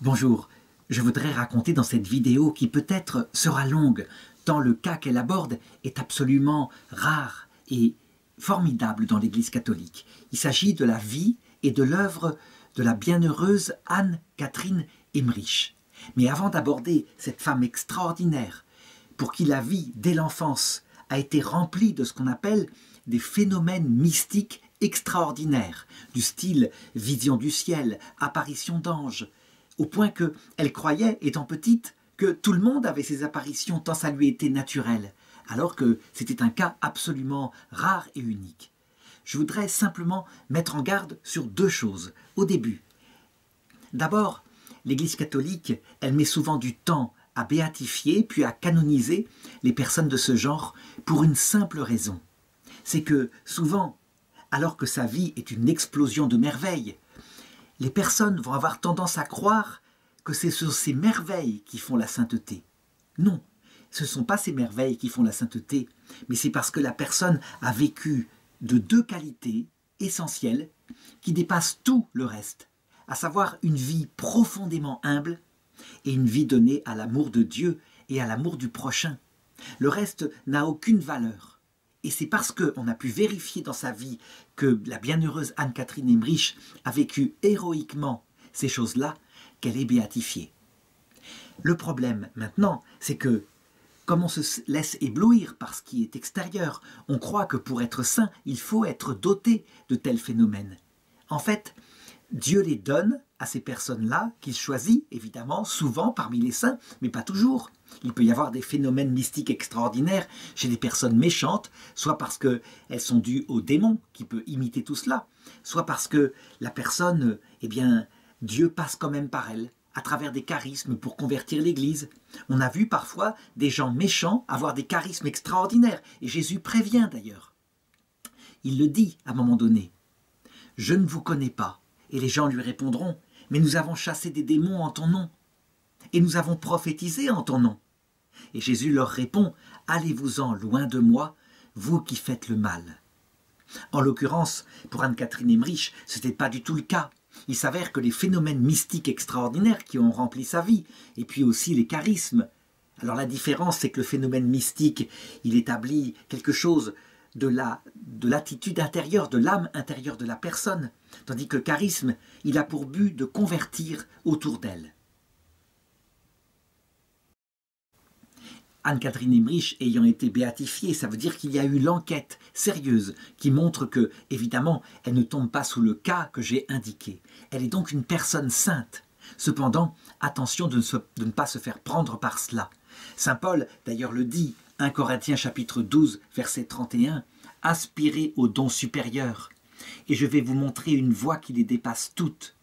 Bonjour, je voudrais raconter dans cette vidéo qui peut-être sera longue, tant le cas qu'elle aborde est absolument rare et formidable dans l'Église catholique. Il s'agit de la vie et de l'œuvre de la bienheureuse Anne-Catherine Emmerich. Mais avant d'aborder cette femme extraordinaire, pour qui la vie dès l'enfance a été remplie de ce qu'on appelle des phénomènes mystiques extraordinaires, du style vision du ciel, apparition d'anges, au point qu'elle croyait, étant petite, que tout le monde avait ces apparitions tant ça lui était naturel, alors que c'était un cas absolument rare et unique. Je voudrais simplement mettre en garde sur deux choses, au début. D'abord, l'Église catholique, elle met souvent du temps à béatifier, puis à canoniser les personnes de ce genre pour une simple raison. C'est que souvent, alors que sa vie est une explosion de merveilles, les personnes vont avoir tendance à croire que c'est sur ces merveilles qui font la sainteté. Non, ce ne sont pas ces merveilles qui font la sainteté, mais c'est parce que la personne a vécu de deux qualités essentielles qui dépassent tout le reste, à savoir une vie profondément humble et une vie donnée à l'amour de Dieu et à l'amour du prochain. Le reste n'a aucune valeur. Et c'est parce qu'on a pu vérifier dans sa vie que la bienheureuse Anne-Catherine Emmerich a vécu héroïquement ces choses-là qu'elle est béatifiée. Le problème maintenant, c'est que comme on se laisse éblouir par ce qui est extérieur, on croit que pour être saint, il faut être doté de tels phénomènes. En fait, Dieu les donne à ces personnes-là, qu'il choisit, évidemment, souvent parmi les saints, mais pas toujours. Il peut y avoir des phénomènes mystiques extraordinaires chez des personnes méchantes, soit parce qu'elles sont dues au démon, qui peut imiter tout cela, soit parce que la personne, Dieu passe quand même par elle, à travers des charismes pour convertir l'Église. On a vu parfois des gens méchants avoir des charismes extraordinaires, et Jésus prévient d'ailleurs. Il le dit à un moment donné, « Je ne vous connais pas ». Et les gens lui répondront, « Mais nous avons chassé des démons en ton nom, et nous avons prophétisé en ton nom. » Et Jésus leur répond, « Allez-vous-en loin de moi, vous qui faites le mal. » En l'occurrence, pour Anne-Catherine Emmerich, ce n'était pas du tout le cas. Il s'avère que les phénomènes mystiques extraordinaires qui ont rempli sa vie, et puis aussi les charismes. Alors la différence, c'est que le phénomène mystique, il établit quelque chose de l'attitude intérieure, de l'âme intérieure de la personne, tandis que le charisme, il a pour but de convertir autour d'elle. Anne-Catherine Emmerich ayant été béatifiée, ça veut dire qu'il y a eu l'enquête sérieuse qui montre que, évidemment, elle ne tombe pas sous le cas que j'ai indiqué. Elle est donc une personne sainte. Cependant, attention de ne pas se faire prendre par cela. Saint Paul, d'ailleurs, le dit, 1 Corinthiens chapitre 12, verset 31, « Aspirez aux dons supérieurs, et je vais vous montrer une voie qui les dépasse toutes.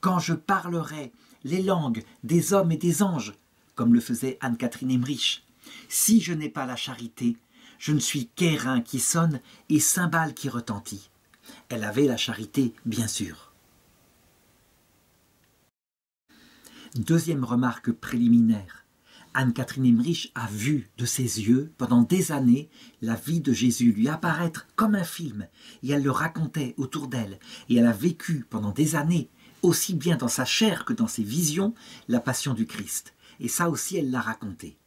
Quand je parlerai les langues des hommes et des anges, comme le faisait Anne-Catherine Emmerich, si je n'ai pas la charité, je ne suis qu'airain qui sonne et cymbale qui retentit. » Elle avait la charité, bien sûr. Deuxième remarque préliminaire. Anne-Catherine Emmerich a vu de ses yeux, pendant des années, la vie de Jésus lui apparaître comme un film, et elle le racontait autour d'elle, et elle a vécu pendant des années, aussi bien dans sa chair que dans ses visions, la passion du Christ. Et ça aussi, elle l'a raconté.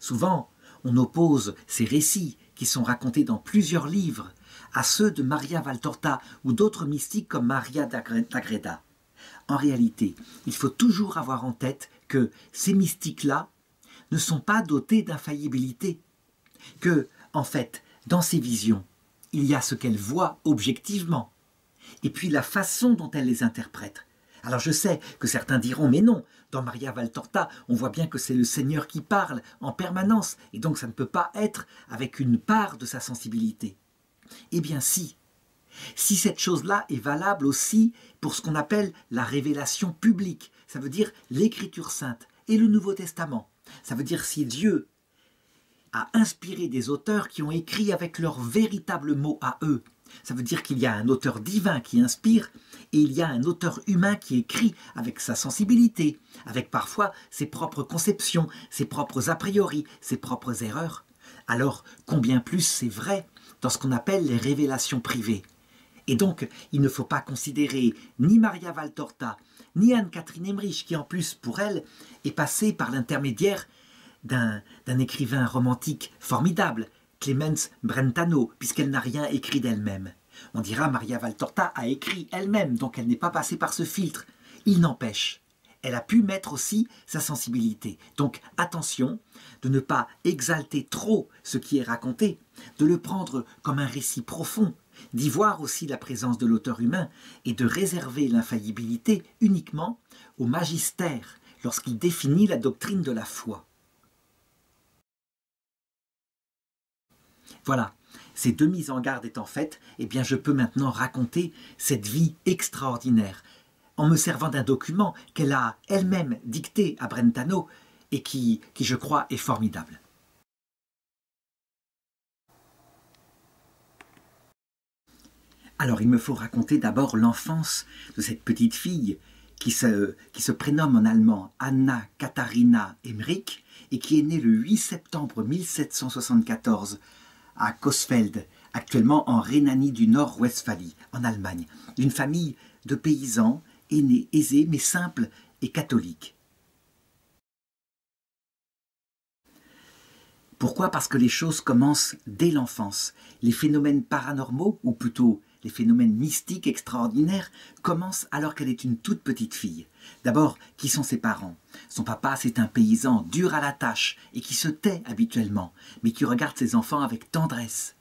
Souvent, on oppose ces récits, qui sont racontés dans plusieurs livres, à ceux de Maria Valtorta ou d'autres mystiques comme Maria d'Agreda. En réalité, il faut toujours avoir en tête que ces mystiques-là ne sont pas dotés d'infaillibilité, que, en fait, dans ces visions, il y a ce qu'elles voient objectivement, et puis la façon dont elles les interprètent. Alors je sais que certains diront, mais non, dans Maria Valtorta, on voit bien que c'est le Seigneur qui parle en permanence, et donc ça ne peut pas être avec une part de sa sensibilité. Eh bien si cette chose-là est valable aussi pour ce qu'on appelle la révélation publique, ça veut dire l'Écriture sainte et le Nouveau Testament. Ça veut dire si Dieu a inspiré des auteurs qui ont écrit avec leurs véritables mots à eux. Ça veut dire qu'il y a un auteur divin qui inspire et il y a un auteur humain qui écrit avec sa sensibilité, avec parfois ses propres conceptions, ses propres a priori, ses propres erreurs. Alors combien plus c'est vrai dans ce qu'on appelle les révélations privées. Et donc, il ne faut pas considérer ni Maria Valtorta, ni Anne-Catherine Emmerich, qui en plus, pour elle, est passée par l'intermédiaire d'un écrivain romantique formidable, Clemens Brentano, puisqu'elle n'a rien écrit d'elle-même. On dira Maria Valtorta a écrit elle-même, donc elle n'est pas passée par ce filtre. Il n'empêche, elle a pu mettre aussi sa sensibilité. Donc attention de ne pas exalter trop ce qui est raconté, de le prendre comme un récit profond, d'y voir aussi la présence de l'auteur humain et de réserver l'infaillibilité uniquement au magistère lorsqu'il définit la doctrine de la foi. Voilà, ces deux mises en garde étant faites, eh bien je peux maintenant raconter cette vie extraordinaire en me servant d'un document qu'elle a elle-même dicté à Brentano et qui, je crois, est formidable. Alors, il me faut raconter d'abord l'enfance de cette petite fille qui se prénomme en allemand Anna Katharina Emmerich et qui est née le 8 septembre 1774 à Coesfeld, actuellement en Rhénanie du Nord-Westphalie, en Allemagne, d'une famille de paysans aisés mais simples et catholiques. Pourquoi? Parce que les choses commencent dès l'enfance. Les phénomènes paranormaux, ou plutôt les phénomènes mystiques extraordinaires, commencent alors qu'elle est une toute petite fille. D'abord, qui sont ses parents? Son papa, c'est un paysan dur à la tâche et qui se tait habituellement, mais qui regarde ses enfants avec tendresse.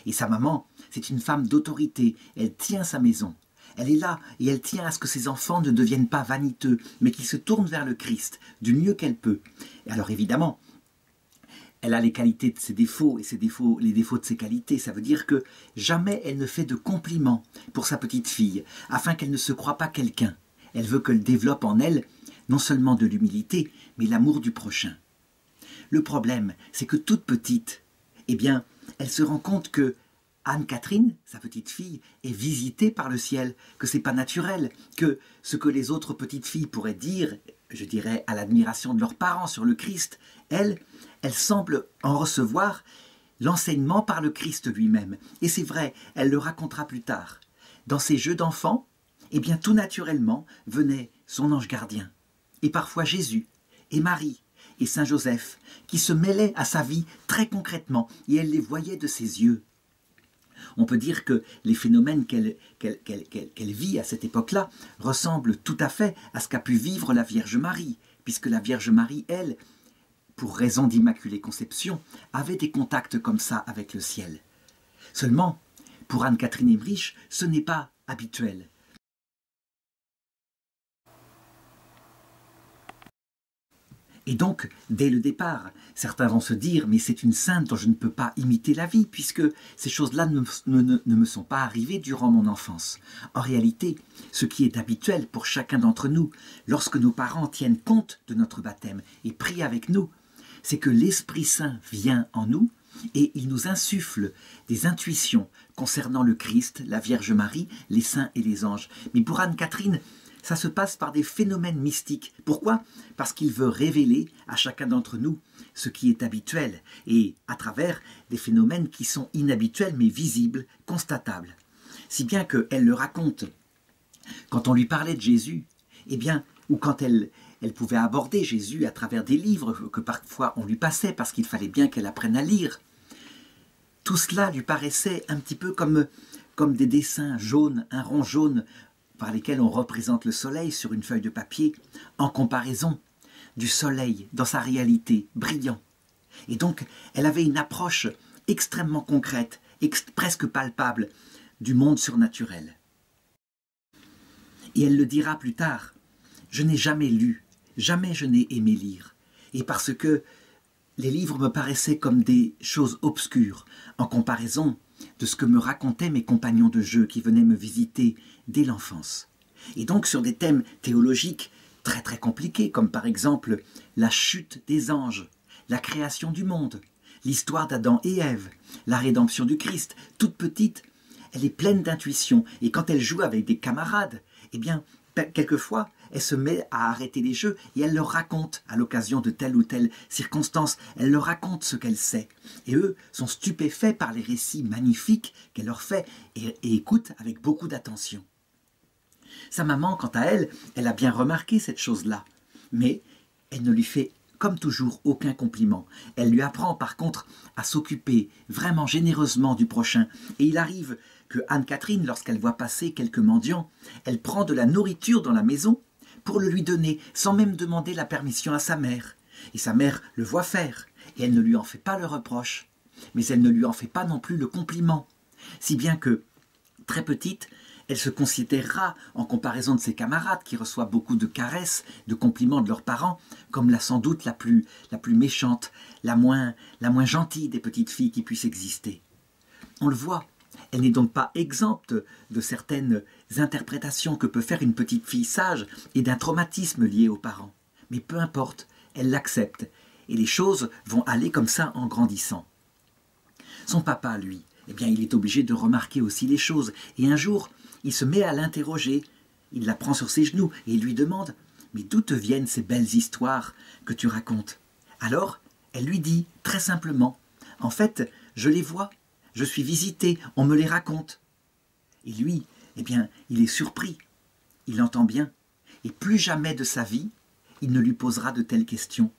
Et sa maman, c'est une femme d'autorité, elle tient sa maison. Elle est là et elle tient à ce que ses enfants ne deviennent pas vaniteux, mais qu'ils se tournent vers le Christ du mieux qu'elle peut. Et alors évidemment, elle a les qualités de ses défauts et les défauts de ses qualités. Ça veut dire que jamais elle ne fait de compliments pour sa petite fille, afin qu'elle ne se croie pas quelqu'un. Elle veut qu'elle développe en elle non seulement de l'humilité, mais l'amour du prochain. Le problème, c'est que toute petite, eh bien, elle se rend compte que Anne-Catherine, sa petite fille, est visitée par le ciel, que c'est pas naturel, que ce que les autres petites filles pourraient dire, je dirais à l'admiration de leurs parents sur le Christ, elle semble en recevoir l'enseignement par le Christ lui-même. Et c'est vrai, elle le racontera plus tard. Dans ses jeux d'enfants, eh bien tout naturellement venait son ange gardien, et parfois Jésus, et Marie, et Saint Joseph, qui se mêlaient à sa vie très concrètement, et elle les voyait de ses yeux. On peut dire que les phénomènes qu'elle vit à cette époque-là ressemblent tout à fait à ce qu'a pu vivre la Vierge Marie, puisque la Vierge Marie, elle, pour raison d'immaculée conception, avait des contacts comme ça avec le ciel. Seulement, pour Anne-Catherine Emmerich, ce n'est pas habituel. Et donc, dès le départ, certains vont se dire « mais c'est une sainte dont je ne peux pas imiter la vie, puisque ces choses-là ne me sont pas arrivées durant mon enfance. » En réalité, ce qui est habituel pour chacun d'entre nous, lorsque nos parents tiennent compte de notre baptême et prient avec nous, c'est que l'Esprit Saint vient en nous et il nous insuffle des intuitions concernant le Christ, la Vierge Marie, les saints et les anges. Mais pour Anne-Catherine, ça se passe par des phénomènes mystiques. Pourquoi? Parce qu'il veut révéler à chacun d'entre nous ce qui est habituel, et à travers des phénomènes qui sont inhabituels mais visibles, constatables. Si bien qu'elle le raconte. Quand on lui parlait de Jésus, eh bien, ou quand elle pouvait aborder Jésus à travers des livres que parfois on lui passait parce qu'il fallait bien qu'elle apprenne à lire, tout cela lui paraissait un petit peu comme des dessins jaunes, un rond jaune, par lesquels on représente le soleil sur une feuille de papier, en comparaison du soleil dans sa réalité, brillant. Et donc, elle avait une approche extrêmement concrète, presque palpable, du monde surnaturel. Et elle le dira plus tard, « Je n'ai jamais lu, jamais je n'ai aimé lire, et parce que les livres me paraissaient comme des choses obscures, en comparaison de ce que me racontaient mes compagnons de jeu qui venaient me visiter dès l'enfance. Et donc sur des thèmes théologiques très très compliqués, comme par exemple la chute des anges, la création du monde, l'histoire d'Adam et Ève, la rédemption du Christ, toute petite, elle est pleine d'intuition. Et quand elle joue avec des camarades, eh bien, quelquefois, elle se met à arrêter les jeux et elle leur raconte, à l'occasion de telle ou telle circonstance, elle leur raconte ce qu'elle sait. Et eux sont stupéfaits par les récits magnifiques qu'elle leur fait et écoutent avec beaucoup d'attention. Sa maman, quant à elle, elle a bien remarqué cette chose-là, mais elle ne lui fait comme toujours aucun compliment. Elle lui apprend par contre à s'occuper vraiment généreusement du prochain, et il arrive que Anne-Catherine, lorsqu'elle voit passer quelques mendiants, elle prend de la nourriture dans la maison pour le lui donner sans même demander la permission à sa mère. Et sa mère le voit faire, et elle ne lui en fait pas le reproche, mais elle ne lui en fait pas non plus le compliment, si bien que, très petite, elle se considérera, en comparaison de ses camarades qui reçoivent beaucoup de caresses, de compliments de leurs parents, comme sans doute la plus méchante, la moins gentille des petites filles qui puissent exister. On le voit, elle n'est donc pas exempte de certaines interprétations que peut faire une petite fille sage et d'un traumatisme lié aux parents. Mais peu importe, elle l'accepte, et les choses vont aller comme ça en grandissant. Son papa, lui, eh bien, il est obligé de remarquer aussi les choses, et un jour, il se met à l'interroger, il la prend sur ses genoux, et il lui demande « Mais d'où te viennent ces belles histoires que tu racontes ?» Alors, elle lui dit, très simplement « En fait, je les vois, je suis visitée, on me les raconte. » Et lui, eh bien, il est surpris, il entend bien, et plus jamais de sa vie, il ne lui posera de telles questions.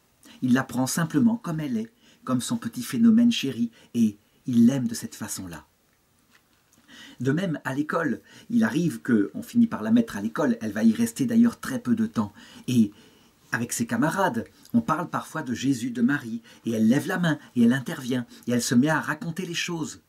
Il la prend simplement comme elle est, comme son petit phénomène chéri, et il l'aime de cette façon-là. De même, à l'école, il arrive qu'on finit par la mettre à l'école, elle va y rester d'ailleurs très peu de temps, et avec ses camarades, on parle parfois de Jésus, de Marie, et elle lève la main, et elle intervient, et elle se met à raconter les choses.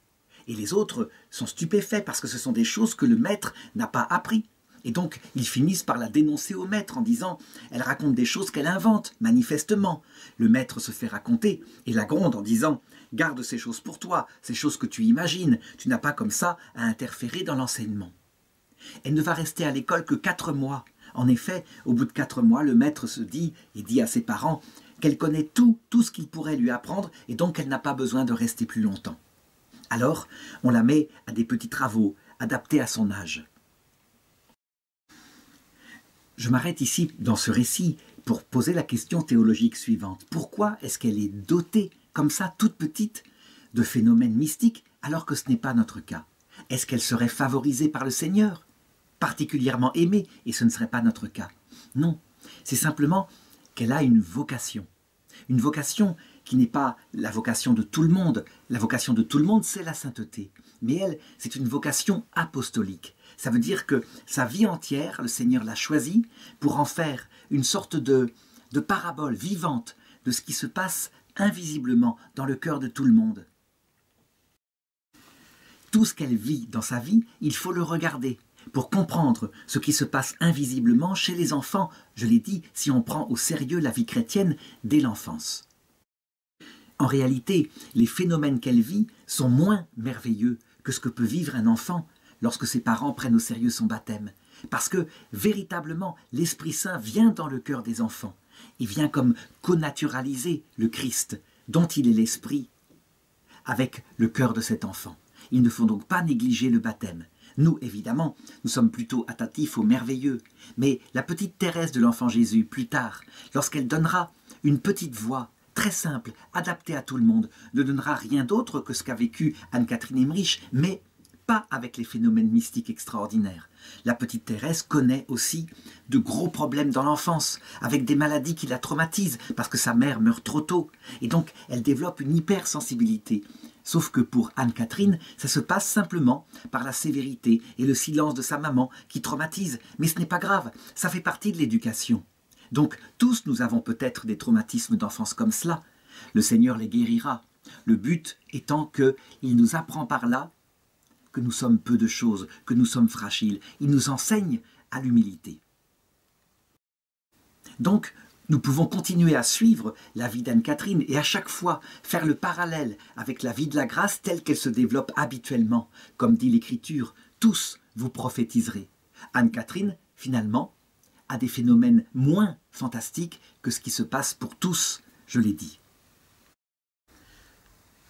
Et les autres sont stupéfaits parce que ce sont des choses que le maître n'a pas appris. Et donc, ils finissent par la dénoncer au maître en disant « Elle raconte des choses qu'elle invente, manifestement. » Le maître se fait raconter et la gronde en disant « Garde ces choses pour toi, ces choses que tu imagines. Tu n'as pas comme ça à interférer dans l'enseignement. » Elle ne va rester à l'école que 4 mois. En effet, au bout de 4 mois, le maître se dit et dit à ses parents qu'elle connaît tout ce qu'il pourrait lui apprendre et donc elle n'a pas besoin de rester plus longtemps. Alors, on la met à des petits travaux adaptés à son âge. Je m'arrête ici dans ce récit pour poser la question théologique suivante. Pourquoi est-ce qu'elle est dotée, comme ça, toute petite, de phénomènes mystiques, alors que ce n'est pas notre cas? Est-ce qu'elle serait favorisée par le Seigneur, particulièrement aimée, et ce ne serait pas notre cas? Non, c'est simplement qu'elle a une vocation qui n'est pas la vocation de tout le monde. La vocation de tout le monde, c'est la sainteté. Mais elle, c'est une vocation apostolique. Ça veut dire que sa vie entière, le Seigneur l'a choisie pour en faire une sorte de parabole vivante de ce qui se passe invisiblement dans le cœur de tout le monde. Tout ce qu'elle vit dans sa vie, il faut le regarder pour comprendre ce qui se passe invisiblement chez les enfants, je l'ai dit, si on prend au sérieux la vie chrétienne dès l'enfance. En réalité, les phénomènes qu'elle vit sont moins merveilleux que ce que peut vivre un enfant lorsque ses parents prennent au sérieux son baptême. Parce que, véritablement, l'Esprit Saint vient dans le cœur des enfants et vient comme connaturaliser le Christ, dont il est l'Esprit, avec le cœur de cet enfant. Il ne faut donc pas négliger le baptême. Nous, évidemment, nous sommes plutôt attentifs au merveilleux. Mais la petite Thérèse de l'Enfant Jésus, plus tard, lorsqu'elle donnera une petite voix, très simple, adaptée à tout le monde, ne donnera rien d'autre que ce qu'a vécu Anne-Catherine Emmerich, mais pas avec les phénomènes mystiques extraordinaires. La petite Thérèse connaît aussi de gros problèmes dans l'enfance, avec des maladies qui la traumatisent, parce que sa mère meurt trop tôt, et donc elle développe une hypersensibilité. Sauf que pour Anne-Catherine, ça se passe simplement par la sévérité et le silence de sa maman qui traumatise. Mais ce n'est pas grave, ça fait partie de l'éducation. Donc tous nous avons peut-être des traumatismes d'enfance comme cela. Le Seigneur les guérira. Le but étant qu'il nous apprend par là que nous sommes peu de choses, que nous sommes fragiles. Il nous enseigne à l'humilité. Donc, nous pouvons continuer à suivre la vie d'Anne-Catherine et à chaque fois faire le parallèle avec la vie de la grâce telle qu'elle se développe habituellement. Comme dit l'Écriture, tous vous prophétiserez. Anne-Catherine, finalement, a des phénomènes moins fantastiques que ce qui se passe pour tous, je l'ai dit.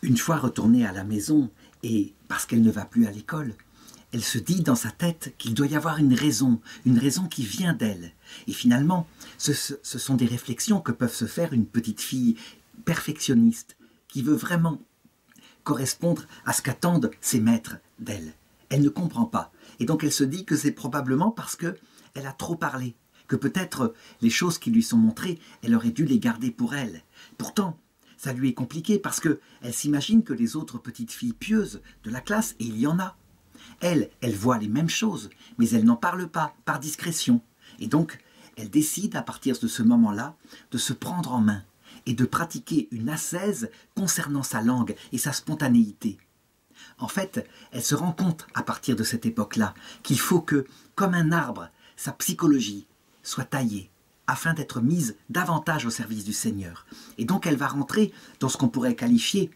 Une fois retournée à la maison, et parce qu'elle ne va plus à l'école, elle se dit dans sa tête qu'il doit y avoir une raison qui vient d'elle. Et finalement, ce sont des réflexions que peuvent se faire une petite fille perfectionniste, qui veut vraiment correspondre à ce qu'attendent ses maîtres d'elle. Elle ne comprend pas. Et donc elle se dit que c'est probablement parce qu'elle a trop parlé, que peut-être les choses qui lui sont montrées, elle aurait dû les garder pour elle. Pourtant, ça lui est compliqué parce qu'elle s'imagine que les autres petites filles pieuses de la classe, et il y en a, elle voit les mêmes choses, mais elle n'en parle pas, par discrétion. Et donc, elle décide à partir de ce moment-là de se prendre en main et de pratiquer une ascèse concernant sa langue et sa spontanéité. En fait, elle se rend compte à partir de cette époque-là qu'il faut que, comme un arbre, sa psychologie soit taillée afin d'être mise davantage au service du Seigneur. Et donc elle va rentrer dans ce qu'on pourrait qualifier,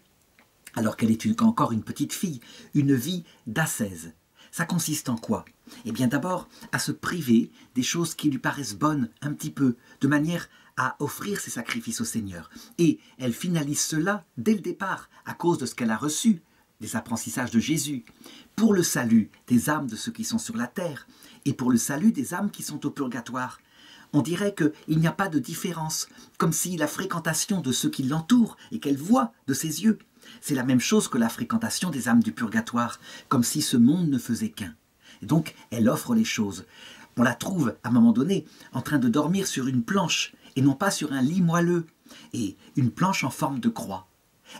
alors qu'elle est encore une petite fille, une vie d'ascèse. Ça consiste en quoi? Eh bien d'abord à se priver des choses qui lui paraissent bonnes un petit peu, de manière à offrir ses sacrifices au Seigneur. Et elle finalise cela dès le départ, à cause de ce qu'elle a reçu, des apprentissages de Jésus, pour le salut des âmes de ceux qui sont sur la terre, et pour le salut des âmes qui sont au purgatoire. On dirait qu'il n'y a pas de différence, comme si la fréquentation de ceux qui l'entourent et qu'elle voit de ses yeux, c'est la même chose que la fréquentation des âmes du purgatoire, comme si ce monde ne faisait qu'un. Et donc, elle offre les choses. On la trouve, à un moment donné, en train de dormir sur une planche, et non pas sur un lit moelleux, et une planche en forme de croix.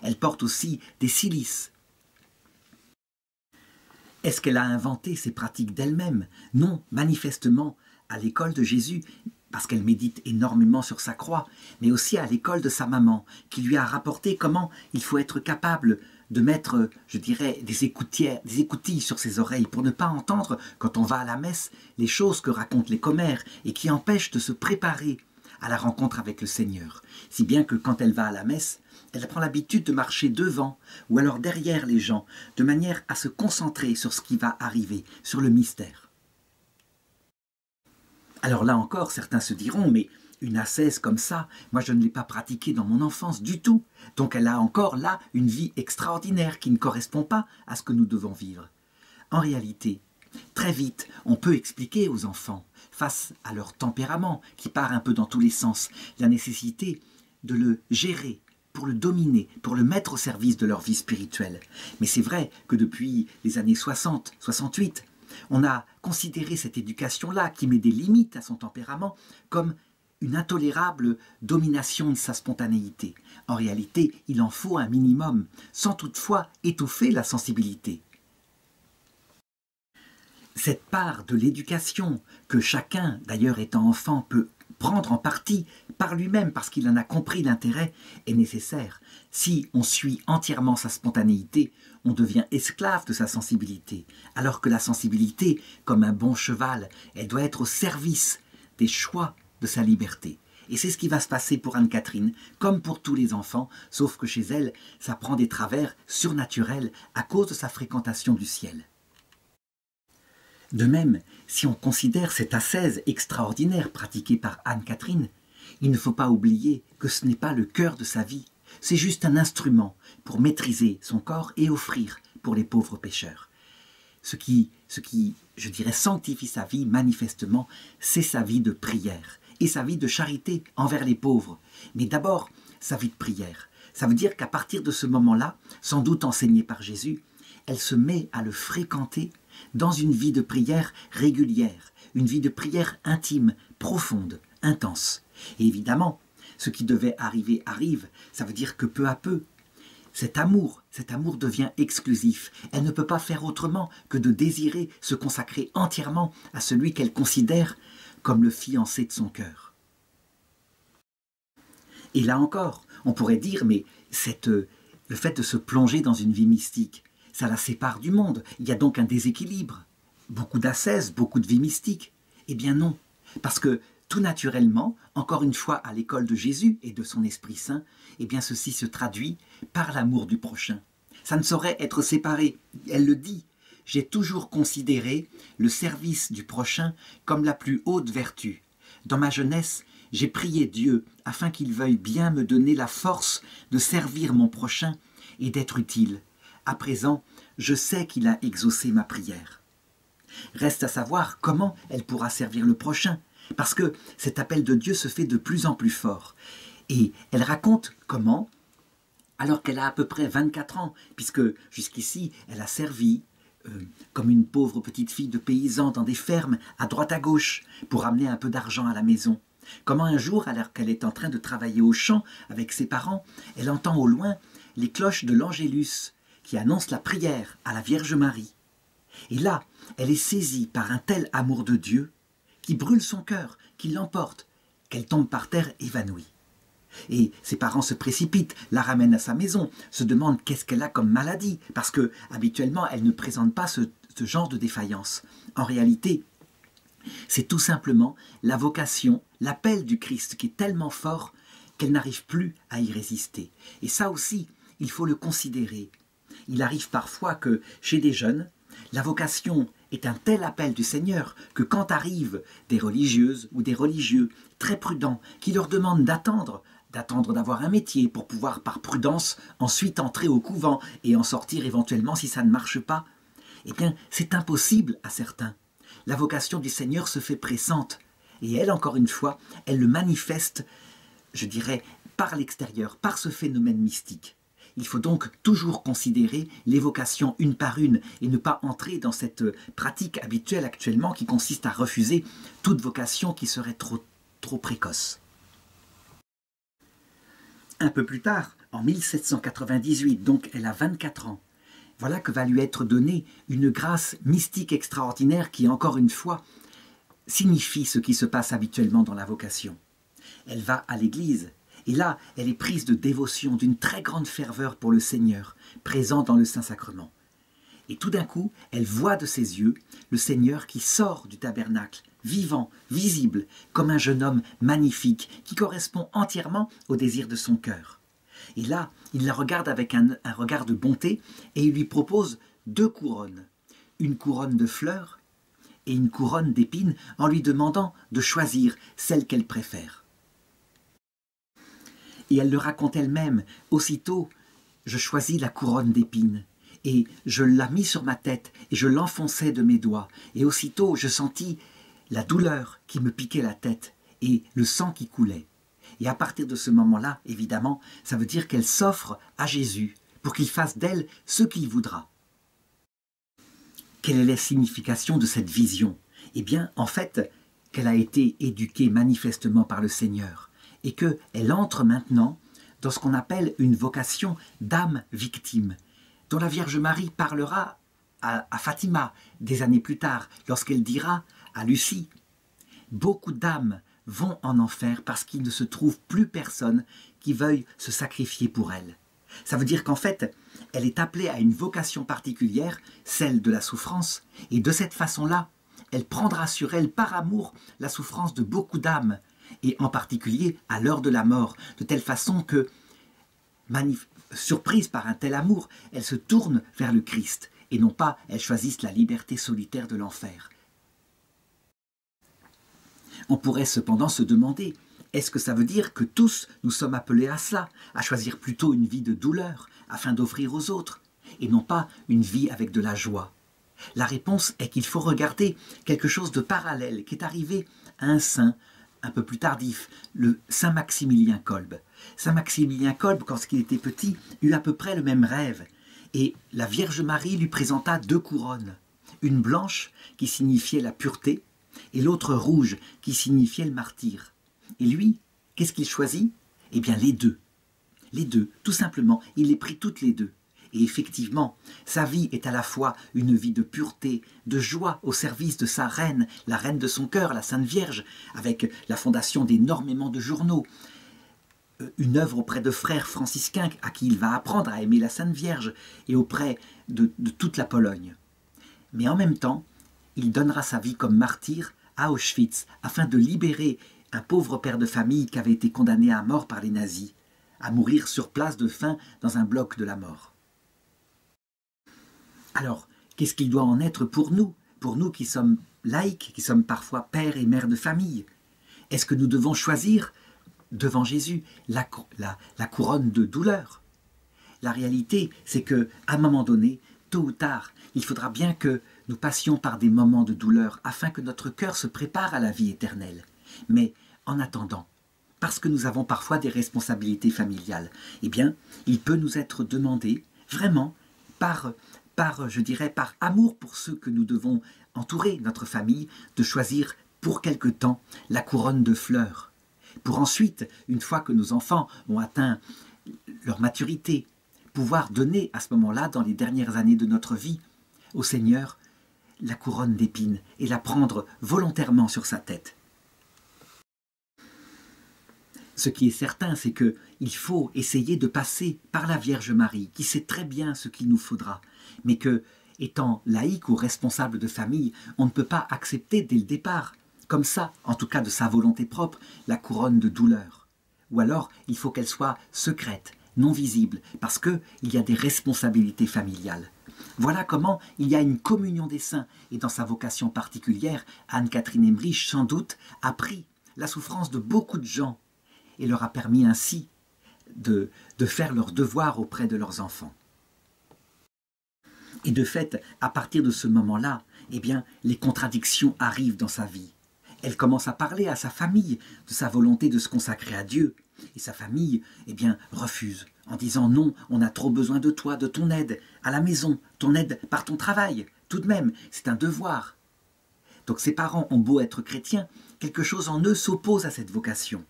Elle porte aussi des cilices. Est-ce qu'elle a inventé ces pratiques d'elle-même? Non, manifestement, à l'école de Jésus, parce qu'elle médite énormément sur sa croix, mais aussi à l'école de sa maman, qui lui a rapporté comment il faut être capable de mettre, je dirais, des écoutilles sur ses oreilles pour ne pas entendre, quand on va à la messe, les choses que racontent les commères et qui empêchent de se préparer à la rencontre avec le Seigneur. Si bien que quand elle va à la messe, elle prend l'habitude de marcher devant ou alors derrière les gens, de manière à se concentrer sur ce qui va arriver, sur le mystère. Alors là encore, certains se diront, mais une ascèse comme ça, moi je ne l'ai pas pratiquée dans mon enfance du tout. Donc elle a encore là une vie extraordinaire qui ne correspond pas à ce que nous devons vivre. En réalité, très vite, on peut expliquer aux enfants, face à leur tempérament qui part un peu dans tous les sens, la nécessité de le gérer, pour le dominer, pour le mettre au service de leur vie spirituelle. Mais c'est vrai que depuis les années 60, 68, on a considéré cette éducation-là, qui met des limites à son tempérament, comme une intolérable domination de sa spontanéité. En réalité, il en faut un minimum, sans toutefois étouffer la sensibilité. Cette part de l'éducation que chacun, d'ailleurs étant enfant, peut prendre en partie par lui-même parce qu'il en a compris l'intérêt est nécessaire. Si on suit entièrement sa spontanéité, on devient esclave de sa sensibilité, alors que la sensibilité, comme un bon cheval, elle doit être au service des choix de sa liberté. Et c'est ce qui va se passer pour Anne-Catherine, comme pour tous les enfants, sauf que chez elle, ça prend des travers surnaturels à cause de sa fréquentation du ciel. De même, si on considère cette ascèse extraordinaire pratiquée par Anne-Catherine, il ne faut pas oublier que ce n'est pas le cœur de sa vie, c'est juste un instrument pour maîtriser son corps et offrir pour les pauvres pécheurs. Ce qui, je dirais, sanctifie sa vie manifestement, c'est sa vie de prière et sa vie de charité envers les pauvres. Mais d'abord, sa vie de prière. Ça veut dire qu'à partir de ce moment-là, sans doute enseigné par Jésus, elle se met à le fréquenter dans une vie de prière régulière, une vie de prière intime, profonde, intense. Et évidemment, ce qui devait arriver arrive, ça veut dire que peu à peu, cet amour devient exclusif. Elle ne peut pas faire autrement que de désirer se consacrer entièrement à celui qu'elle considère comme le fiancé de son cœur. Et là encore, on pourrait dire, mais le fait de se plonger dans une vie mystique, ça la sépare du monde. Il y a donc un déséquilibre. Beaucoup d'ascèse, beaucoup de vie mystique. Eh bien non, parce que tout naturellement, encore une fois à l'école de Jésus et de son Esprit Saint, eh bien ceci se traduit par l'amour du prochain. Ça ne saurait être séparé. Elle le dit. J'ai toujours considéré le service du prochain comme la plus haute vertu. Dans ma jeunesse, j'ai prié Dieu afin qu'il veuille bien me donner la force de servir mon prochain et d'être utile. À présent, je sais qu'il a exaucé ma prière. Reste à savoir comment elle pourra servir le prochain, parce que cet appel de Dieu se fait de plus en plus fort. Et elle raconte comment, alors qu'elle a à peu près 24 ans, puisque jusqu'ici, elle a servi comme une pauvre petite fille de paysan dans des fermes à droite à gauche pour amener un peu d'argent à la maison. Comment un jour, alors qu'elle est en train de travailler au champ avec ses parents, elle entend au loin les cloches de l'Angélus qui annoncent la prière à la Vierge Marie. Et là, elle est saisie par un tel amour de Dieu qui brûle son cœur, qui l'emporte, qu'elle tombe par terre évanouie. Et ses parents se précipitent, la ramènent à sa maison, se demandent qu'est-ce qu'elle a comme maladie, parce que habituellement elle ne présente pas ce genre de défaillance. En réalité, c'est tout simplement la vocation, l'appel du Christ qui est tellement fort qu'elle n'arrive plus à y résister. Et ça aussi, il faut le considérer. Il arrive parfois que chez des jeunes, la vocation est un tel appel du Seigneur que quand arrivent des religieuses ou des religieux très prudents qui leur demandent d'attendre d'avoir un métier pour pouvoir par prudence ensuite entrer au couvent et en sortir éventuellement si ça ne marche pas, eh bien c'est impossible à certains. La vocation du Seigneur se fait pressante et elle, encore une fois, elle le manifeste, je dirais, par l'extérieur, par ce phénomène mystique. Il faut donc toujours considérer les vocations une par une et ne pas entrer dans cette pratique habituelle actuellement qui consiste à refuser toute vocation qui serait trop précoce. Un peu plus tard, en 1798, donc elle a 24 ans, voilà que va lui être donnée une grâce mystique extraordinaire qui, encore une fois, signifie ce qui se passe habituellement dans la vocation. Elle va à l'église, et là, elle est prise de dévotion, d'une très grande ferveur pour le Seigneur, présent dans le Saint-Sacrement. Et tout d'un coup, elle voit de ses yeux le Seigneur qui sort du tabernacle, vivant, visible, comme un jeune homme magnifique, qui correspond entièrement au désir de son cœur. Et là, il la regarde avec un regard de bonté, et il lui propose 2 couronnes, une couronne de fleurs et une couronne d'épines, en lui demandant de choisir celle qu'elle préfère. Et elle le raconte elle-même, aussitôt, je choisis la couronne d'épines. Et je la mis sur ma tête, et je l'enfonçai de mes doigts. Et aussitôt, je sentis la douleur qui me piquait la tête, et le sang qui coulait. Et à partir de ce moment-là, évidemment, ça veut dire qu'elle s'offre à Jésus, pour qu'il fasse d'elle ce qu'il voudra. Quelle est la signification de cette vision? Eh bien, en fait, qu'elle a été éduquée manifestement par le Seigneur, et qu'elle entre maintenant dans ce qu'on appelle une vocation d'âme victime, dont la Vierge Marie parlera à Fatima des années plus tard, lorsqu'elle dira à Lucie « Beaucoup d'âmes vont en enfer parce qu'il ne se trouve plus personne qui veuille se sacrifier pour elle. » Ça veut dire qu'en fait, elle est appelée à une vocation particulière, celle de la souffrance, et de cette façon-là, elle prendra sur elle par amour la souffrance de beaucoup d'âmes, et en particulier à l'heure de la mort, de telle façon que, surprise par un tel amour, elle se tourne vers le Christ, et non pas elle choisisse la liberté solitaire de l'enfer. On pourrait cependant se demander, est-ce que ça veut dire que tous nous sommes appelés à cela, à choisir plutôt une vie de douleur, afin d'offrir aux autres, et non pas une vie avec de la joie? La réponse est qu'il faut regarder quelque chose de parallèle qui est arrivé à un saint, un peu plus tardif, le Saint Maximilien Kolbe. Saint Maximilien Kolbe, quand il était petit, eut à peu près le même rêve. Et la Vierge Marie lui présenta 2 couronnes. Une blanche, qui signifiait la pureté, et l'autre rouge, qui signifiait le martyre. Et lui, qu'est-ce qu'il choisit? Eh bien, les 2. Les 2, tout simplement. Il les prit toutes les 2. Et effectivement, sa vie est à la fois une vie de pureté, de joie au service de sa reine, la reine de son cœur, la Sainte Vierge, avec la fondation d'énormément de journaux, une œuvre auprès de frères franciscains à qui il va apprendre à aimer la Sainte Vierge, et auprès de toute la Pologne. Mais en même temps, il donnera sa vie comme martyr à Auschwitz, afin de libérer un pauvre père de famille qui avait été condamné à mort par les nazis, à mourir sur place de faim dans un bloc de la mort. Alors, qu'est-ce qu'il doit en être pour nous qui sommes laïcs, qui sommes parfois pères et mères de famille? Est-ce que nous devons choisir, devant Jésus, la couronne de douleur? La réalité, c'est qu'à un moment donné, tôt ou tard, il faudra bien que nous passions par des moments de douleur afin que notre cœur se prépare à la vie éternelle. Mais en attendant, parce que nous avons parfois des responsabilités familiales, eh bien, il peut nous être demandé, vraiment, par par, je dirais, par amour pour ceux que nous devons entourer, notre famille, de choisir pour quelque temps la couronne de fleurs, pour ensuite, une fois que nos enfants ont atteint leur maturité, pouvoir donner à ce moment-là, dans les dernières années de notre vie, au Seigneur, la couronne d'épines et la prendre volontairement sur sa tête. Ce qui est certain, c'est qu'il faut essayer de passer par la Vierge Marie, qui sait très bien ce qu'il nous faudra, mais que, étant laïque ou responsable de famille, on ne peut pas accepter dès le départ, comme ça, en tout cas de sa volonté propre, la couronne de douleur. Ou alors, il faut qu'elle soit secrète, non visible, parce qu'il y a des responsabilités familiales. Voilà comment il y a une communion des saints, et dans sa vocation particulière, Anne-Catherine Emmerich, sans doute, a pris la souffrance de beaucoup de gens, et leur a permis ainsi de faire leur devoir auprès de leurs enfants. Et de fait, à partir de ce moment-là, eh bien, les contradictions arrivent dans sa vie. Elle commence à parler à sa famille de sa volonté de se consacrer à Dieu. Et sa famille, eh bien, refuse, en disant « Non, on a trop besoin de toi, de ton aide, à la maison, ton aide par ton travail. Tout de même, c'est un devoir. » Donc ses parents ont beau être chrétiens, quelque chose en eux s'oppose à cette vocation.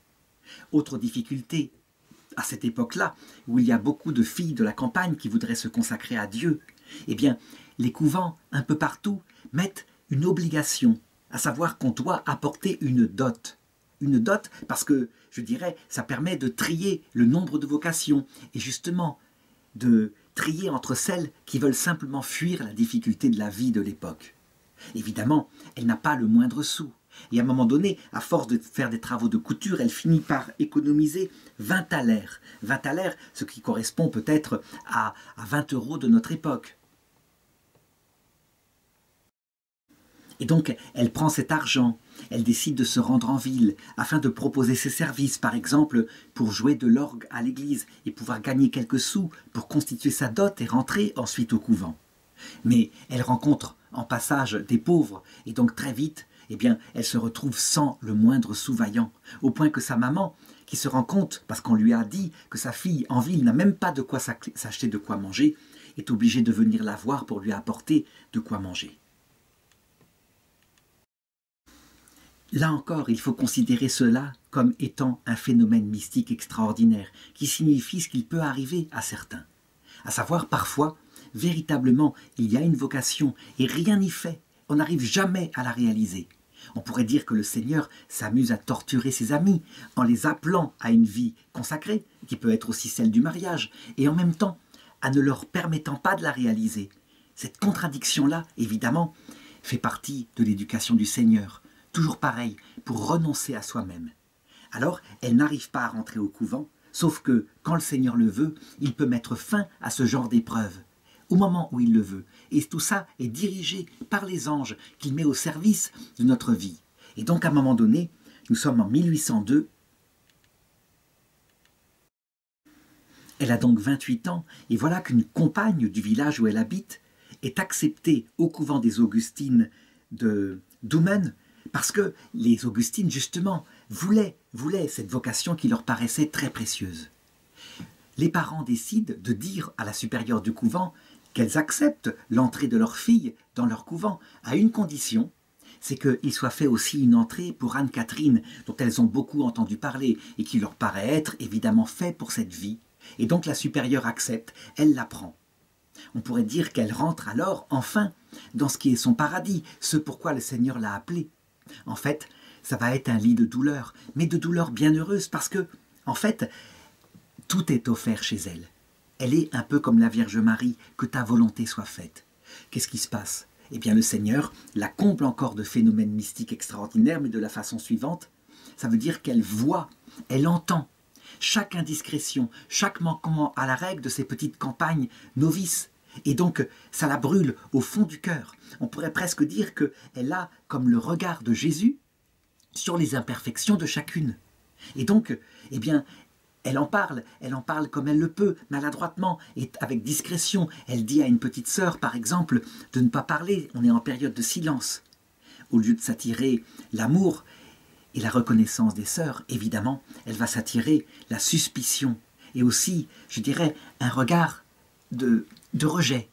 Autre difficulté, à cette époque-là, où il y a beaucoup de filles de la campagne qui voudraient se consacrer à Dieu, eh bien, les couvents, un peu partout, mettent une obligation, à savoir qu'on doit apporter une dot. Une dot parce que, je dirais, ça permet de trier le nombre de vocations et justement de trier entre celles qui veulent simplement fuir la difficulté de la vie de l'époque. Évidemment, elle n'a pas le moindre sou. Et à un moment donné, à force de faire des travaux de couture, elle finit par économiser 20 thalers. 20 thalers, ce qui correspond peut-être à 20 € de notre époque. Et donc, elle prend cet argent, elle décide de se rendre en ville afin de proposer ses services, par exemple, pour jouer de l'orgue à l'église et pouvoir gagner quelques sous pour constituer sa dot et rentrer ensuite au couvent. Mais elle rencontre en passage des pauvres et donc très vite, eh bien, elle se retrouve sans le moindre sou vaillant, au point que sa maman, qui se rend compte, parce qu'on lui a dit que sa fille en ville n'a même pas de quoi s'acheter de quoi manger, est obligée de venir la voir pour lui apporter de quoi manger. Là encore, il faut considérer cela comme étant un phénomène mystique extraordinaire, qui signifie ce qu'il peut arriver à certains. À savoir, parfois, véritablement, il y a une vocation et rien n'y fait. On n'arrive jamais à la réaliser. On pourrait dire que le Seigneur s'amuse à torturer ses amis en les appelant à une vie consacrée, qui peut être aussi celle du mariage, et en même temps, à ne leur permettant pas de la réaliser. Cette contradiction-là, évidemment, fait partie de l'éducation du Seigneur. Toujours pareil, pour renoncer à soi-même. Alors, elle n'arrive pas à rentrer au couvent, sauf que, quand le Seigneur le veut, il peut mettre fin à ce genre d'épreuve, au moment où il le veut. Et tout ça est dirigé par les anges qu'il met au service de notre vie. Et donc, à un moment donné, nous sommes en 1802, elle a donc 28 ans, et voilà qu'une compagne du village où elle habite est acceptée au couvent des Augustines de Doumen, parce que les Augustines, justement, voulaient cette vocation qui leur paraissait très précieuse. Les parents décident de dire à la supérieure du couvent qu'elles acceptent l'entrée de leur fille dans leur couvent, à une condition, c'est qu'il soit fait aussi une entrée pour Anne-Catherine, dont elles ont beaucoup entendu parler, et qui leur paraît être évidemment fait pour cette vie. Et donc la supérieure accepte, elle la prend. On pourrait dire qu'elle rentre alors, enfin, dans ce qui est son paradis, ce pourquoi le Seigneur l'a appelée. En fait, ça va être un lit de douleur, mais de douleur bien heureuse, parce que, en fait, tout est offert chez elle. Elle est un peu comme la Vierge Marie, que ta volonté soit faite. Qu'est-ce qui se passe? Eh bien, le Seigneur la comble encore de phénomènes mystiques extraordinaires, mais de la façon suivante. Ça veut dire qu'elle voit, elle entend chaque indiscrétion, chaque manquement à la règle de ces petites campagnes novices. Et donc, ça la brûle au fond du cœur. On pourrait presque dire qu'elle a comme le regard de Jésus sur les imperfections de chacune. Et donc, eh bien, elle en parle comme elle le peut, maladroitement et avec discrétion. Elle dit à une petite sœur, par exemple, de ne pas parler, on est en période de silence. Au lieu de s'attirer l'amour et la reconnaissance des sœurs, évidemment, elle va s'attirer la suspicion et aussi, je dirais, un regard de rejet,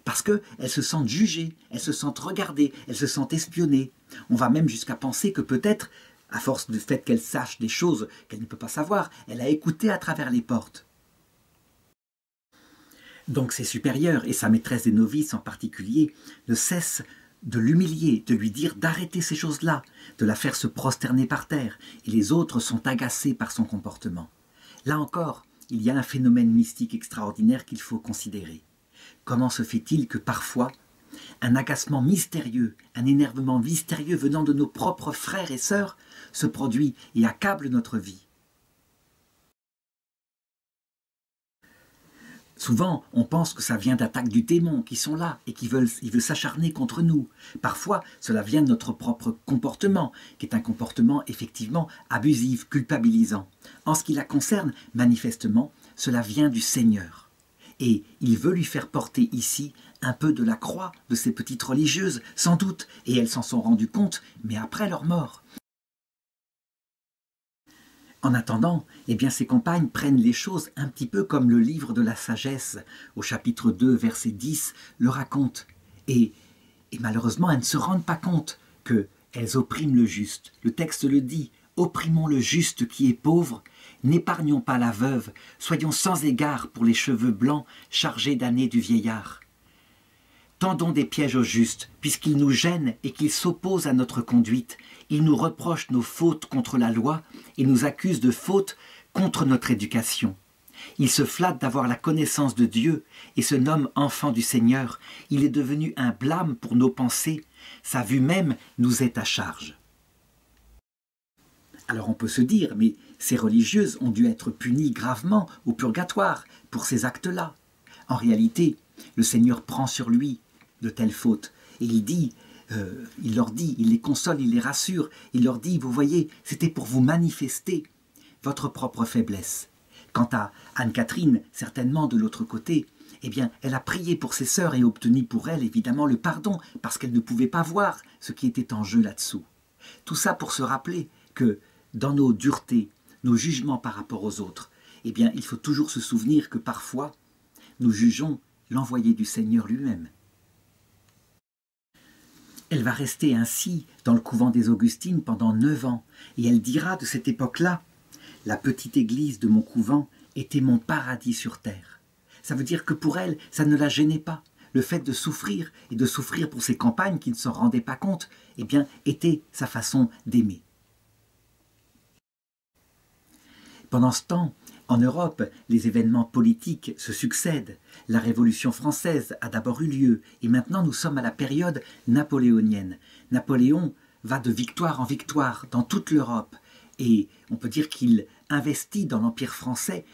parce qu'elles se sentent jugées, elles se sentent regardées, elles se sentent espionnées. On va même jusqu'à penser que peut-être, à force du fait qu'elle sache des choses qu'elle ne peut pas savoir, elle a écouté à travers les portes. Donc ses supérieurs, et sa maîtresse des novices en particulier, ne cessent de l'humilier, de lui dire d'arrêter ces choses-là, de la faire se prosterner par terre, et les autres sont agacés par son comportement. Là encore, il y a un phénomène mystique extraordinaire qu'il faut considérer. Comment se fait-il que parfois, un agacement mystérieux, un énervement mystérieux venant de nos propres frères et sœurs se produit et accable notre vie? Souvent, on pense que ça vient d'attaques du démon qui sont là et qui veulent s'acharner contre nous. Parfois, cela vient de notre propre comportement, qui est un comportement effectivement abusif, culpabilisant. En ce qui la concerne, manifestement, cela vient du Seigneur. Et il veut lui faire porter ici un peu de la croix de ces petites religieuses, sans doute, et elles s'en sont rendues compte, mais après leur mort. En attendant, eh bien, ses compagnes prennent les choses un petit peu comme le livre de la sagesse, au chapitre 2, verset 10, le raconte. Et malheureusement, elles ne se rendent pas compte qu'elles oppriment le juste. Le texte le dit, opprimons le juste qui est pauvre, n'épargnons pas la veuve, soyons sans égard pour les cheveux blancs chargés d'années du vieillard. Tendons des pièges au juste, puisqu'il nous gêne et qu'il s'oppose à notre conduite. Il nous reproche nos fautes contre la loi et nous accuse de fautes contre notre éducation. Il se flatte d'avoir la connaissance de Dieu et se nomme enfant du Seigneur. Il est devenu un blâme pour nos pensées. Sa vue même nous est à charge. Alors on peut se dire, mais ces religieuses ont dû être punies gravement au purgatoire pour ces actes-là. En réalité, le Seigneur prend sur lui de telles fautes. Et il leur dit, il les console, il les rassure, il leur dit, vous voyez, c'était pour vous manifester votre propre faiblesse. Quant à Anne-Catherine, certainement de l'autre côté, eh bien, elle a prié pour ses sœurs et obtenu pour elle, évidemment, le pardon, parce qu'elle ne pouvait pas voir ce qui était en jeu là-dessous. Tout ça pour se rappeler que, dans nos duretés, nos jugements par rapport aux autres, eh bien, il faut toujours se souvenir que parfois, nous jugeons l'envoyé du Seigneur lui-même. Elle va rester ainsi dans le couvent des Augustines pendant 9 ans, et elle dira de cette époque-là, « La petite église de mon couvent était mon paradis sur terre ». Ça veut dire que pour elle, ça ne la gênait pas. Le fait de souffrir, et de souffrir pour ses compagnes qui ne s'en rendaient pas compte, eh bien, était sa façon d'aimer. Pendant ce temps, en Europe, les événements politiques se succèdent. La Révolution française a d'abord eu lieu et maintenant nous sommes à la période napoléonienne. Napoléon va de victoire en victoire dans toute l'Europe et on peut dire qu'il investit dans l'Empire français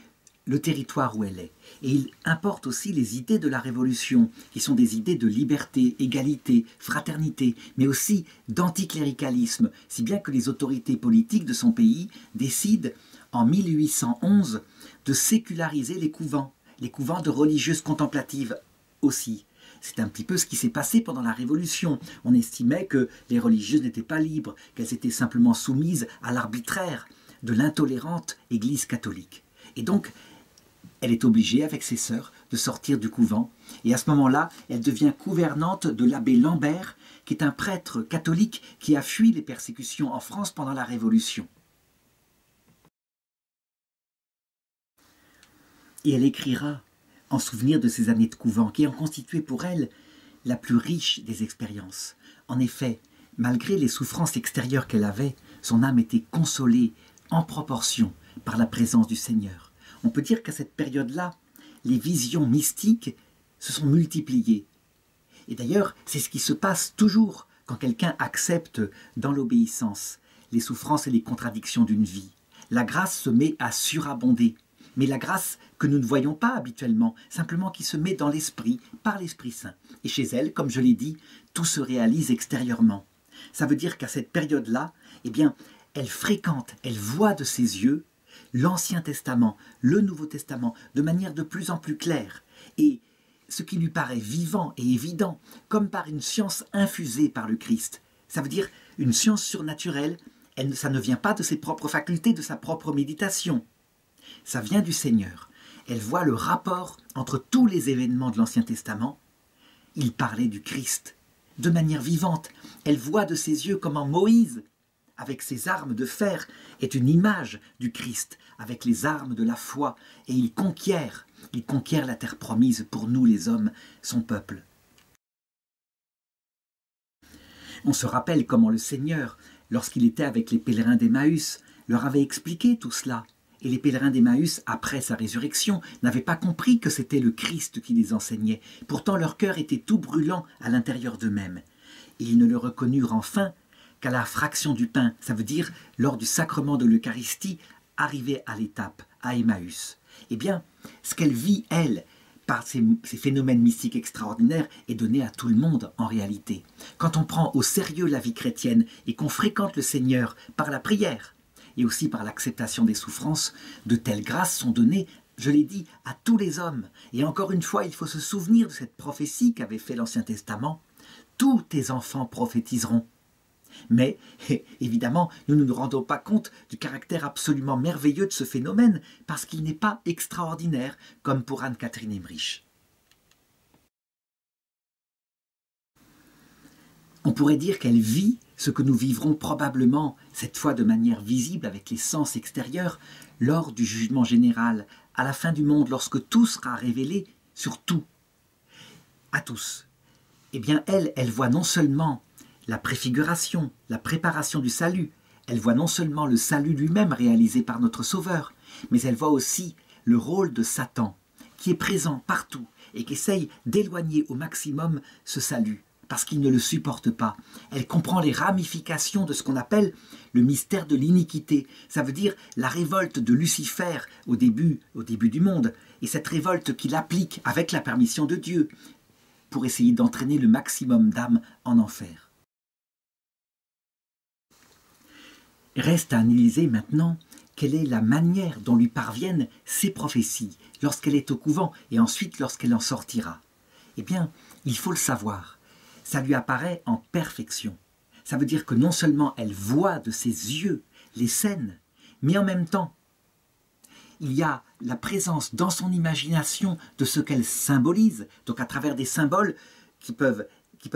le territoire où elle est. Et il importe aussi les idées de la Révolution, qui sont des idées de liberté, égalité, fraternité, mais aussi d'anticléricalisme, si bien que les autorités politiques de son pays décident en 1811 de séculariser les couvents de religieuses contemplatives aussi. C'est un petit peu ce qui s'est passé pendant la Révolution. On estimait que les religieuses n'étaient pas libres, qu'elles étaient simplement soumises à l'arbitraire de l'intolérante Église catholique. Et donc, elle est obligée, avec ses sœurs, de sortir du couvent. Et à ce moment-là, elle devient gouvernante de l'abbé Lambert, qui est un prêtre catholique qui a fui les persécutions en France pendant la Révolution. Et elle écrira, en souvenir de ces années de couvent, qui ont constitué pour elle la plus riche des expériences. En effet, malgré les souffrances extérieures qu'elle avait, son âme était consolée en proportion par la présence du Seigneur. On peut dire qu'à cette période-là, les visions mystiques se sont multipliées. Et d'ailleurs, c'est ce qui se passe toujours quand quelqu'un accepte dans l'obéissance les souffrances et les contradictions d'une vie. La grâce se met à surabonder. Mais la grâce que nous ne voyons pas habituellement, simplement qui se met dans l'esprit, par l'Esprit Saint. Et chez elle, comme je l'ai dit, tout se réalise extérieurement. Ça veut dire qu'à cette période-là, eh bien, elle fréquente, elle voit de ses yeux l'Ancien Testament, le Nouveau Testament, de manière de plus en plus claire. Et ce qui lui paraît vivant et évident, comme par une science infusée par le Christ. Ça veut dire une science surnaturelle, ça ne vient pas de ses propres facultés, de sa propre méditation. Ça vient du Seigneur. Elle voit le rapport entre tous les événements de l'Ancien Testament il parlait du Christ. De manière vivante, elle voit de ses yeux comment Moïse, avec ses armes de fer, est une image du Christ, avec les armes de la foi, et il conquiert la terre promise pour nous les hommes, son peuple. On se rappelle comment le Seigneur, lorsqu'il était avec les pèlerins d'Emmaüs, leur avait expliqué tout cela. Et les pèlerins d'Emmaüs, après sa résurrection, n'avaient pas compris que c'était le Christ qui les enseignait. Pourtant leur cœur était tout brûlant à l'intérieur d'eux-mêmes. Et ils ne le reconnurent enfin qu'à la fraction du pain, ça veut dire lors du sacrement de l'Eucharistie, arrivé à l'étape, à Emmaüs. Eh bien, ce qu'elle vit, elle, par ces phénomènes mystiques extraordinaires, est donné à tout le monde en réalité. Quand on prend au sérieux la vie chrétienne et qu'on fréquente le Seigneur par la prière, et aussi par l'acceptation des souffrances, de telles grâces sont données, je l'ai dit, à tous les hommes. Et encore une fois, il faut se souvenir de cette prophétie qu'avait fait l'Ancien Testament. Tous tes enfants prophétiseront. Mais, évidemment, nous ne nous rendons pas compte du caractère absolument merveilleux de ce phénomène, parce qu'il n'est pas extraordinaire, comme pour Anne-Catherine Emmerich. On pourrait dire qu'elle vit ce que nous vivrons probablement, cette fois de manière visible avec les sens extérieurs, lors du jugement général, à la fin du monde, lorsque tout sera révélé sur tout, à tous. Eh bien, elle voit non seulement la préfiguration, la préparation du salut, elle voit non seulement le salut lui-même réalisé par notre Sauveur, mais elle voit aussi le rôle de Satan, qui est présent partout et qui essaye d'éloigner au maximum ce salut, parce qu'il ne le supporte pas. Elle comprend les ramifications de ce qu'on appelle le mystère de l'iniquité. Ça veut dire la révolte de Lucifer au début du monde, et cette révolte qu'il applique avec la permission de Dieu pour essayer d'entraîner le maximum d'âmes en enfer. Reste à analyser maintenant quelle est la manière dont lui parviennent ces prophéties lorsqu'elle est au couvent et ensuite lorsqu'elle en sortira. Eh bien, il faut le savoir. Ça lui apparaît en perfection. Ça veut dire que non seulement elle voit de ses yeux les scènes, mais en même temps, il y a la présence dans son imagination de ce qu'elle symbolise, donc à travers des symboles qui peuvent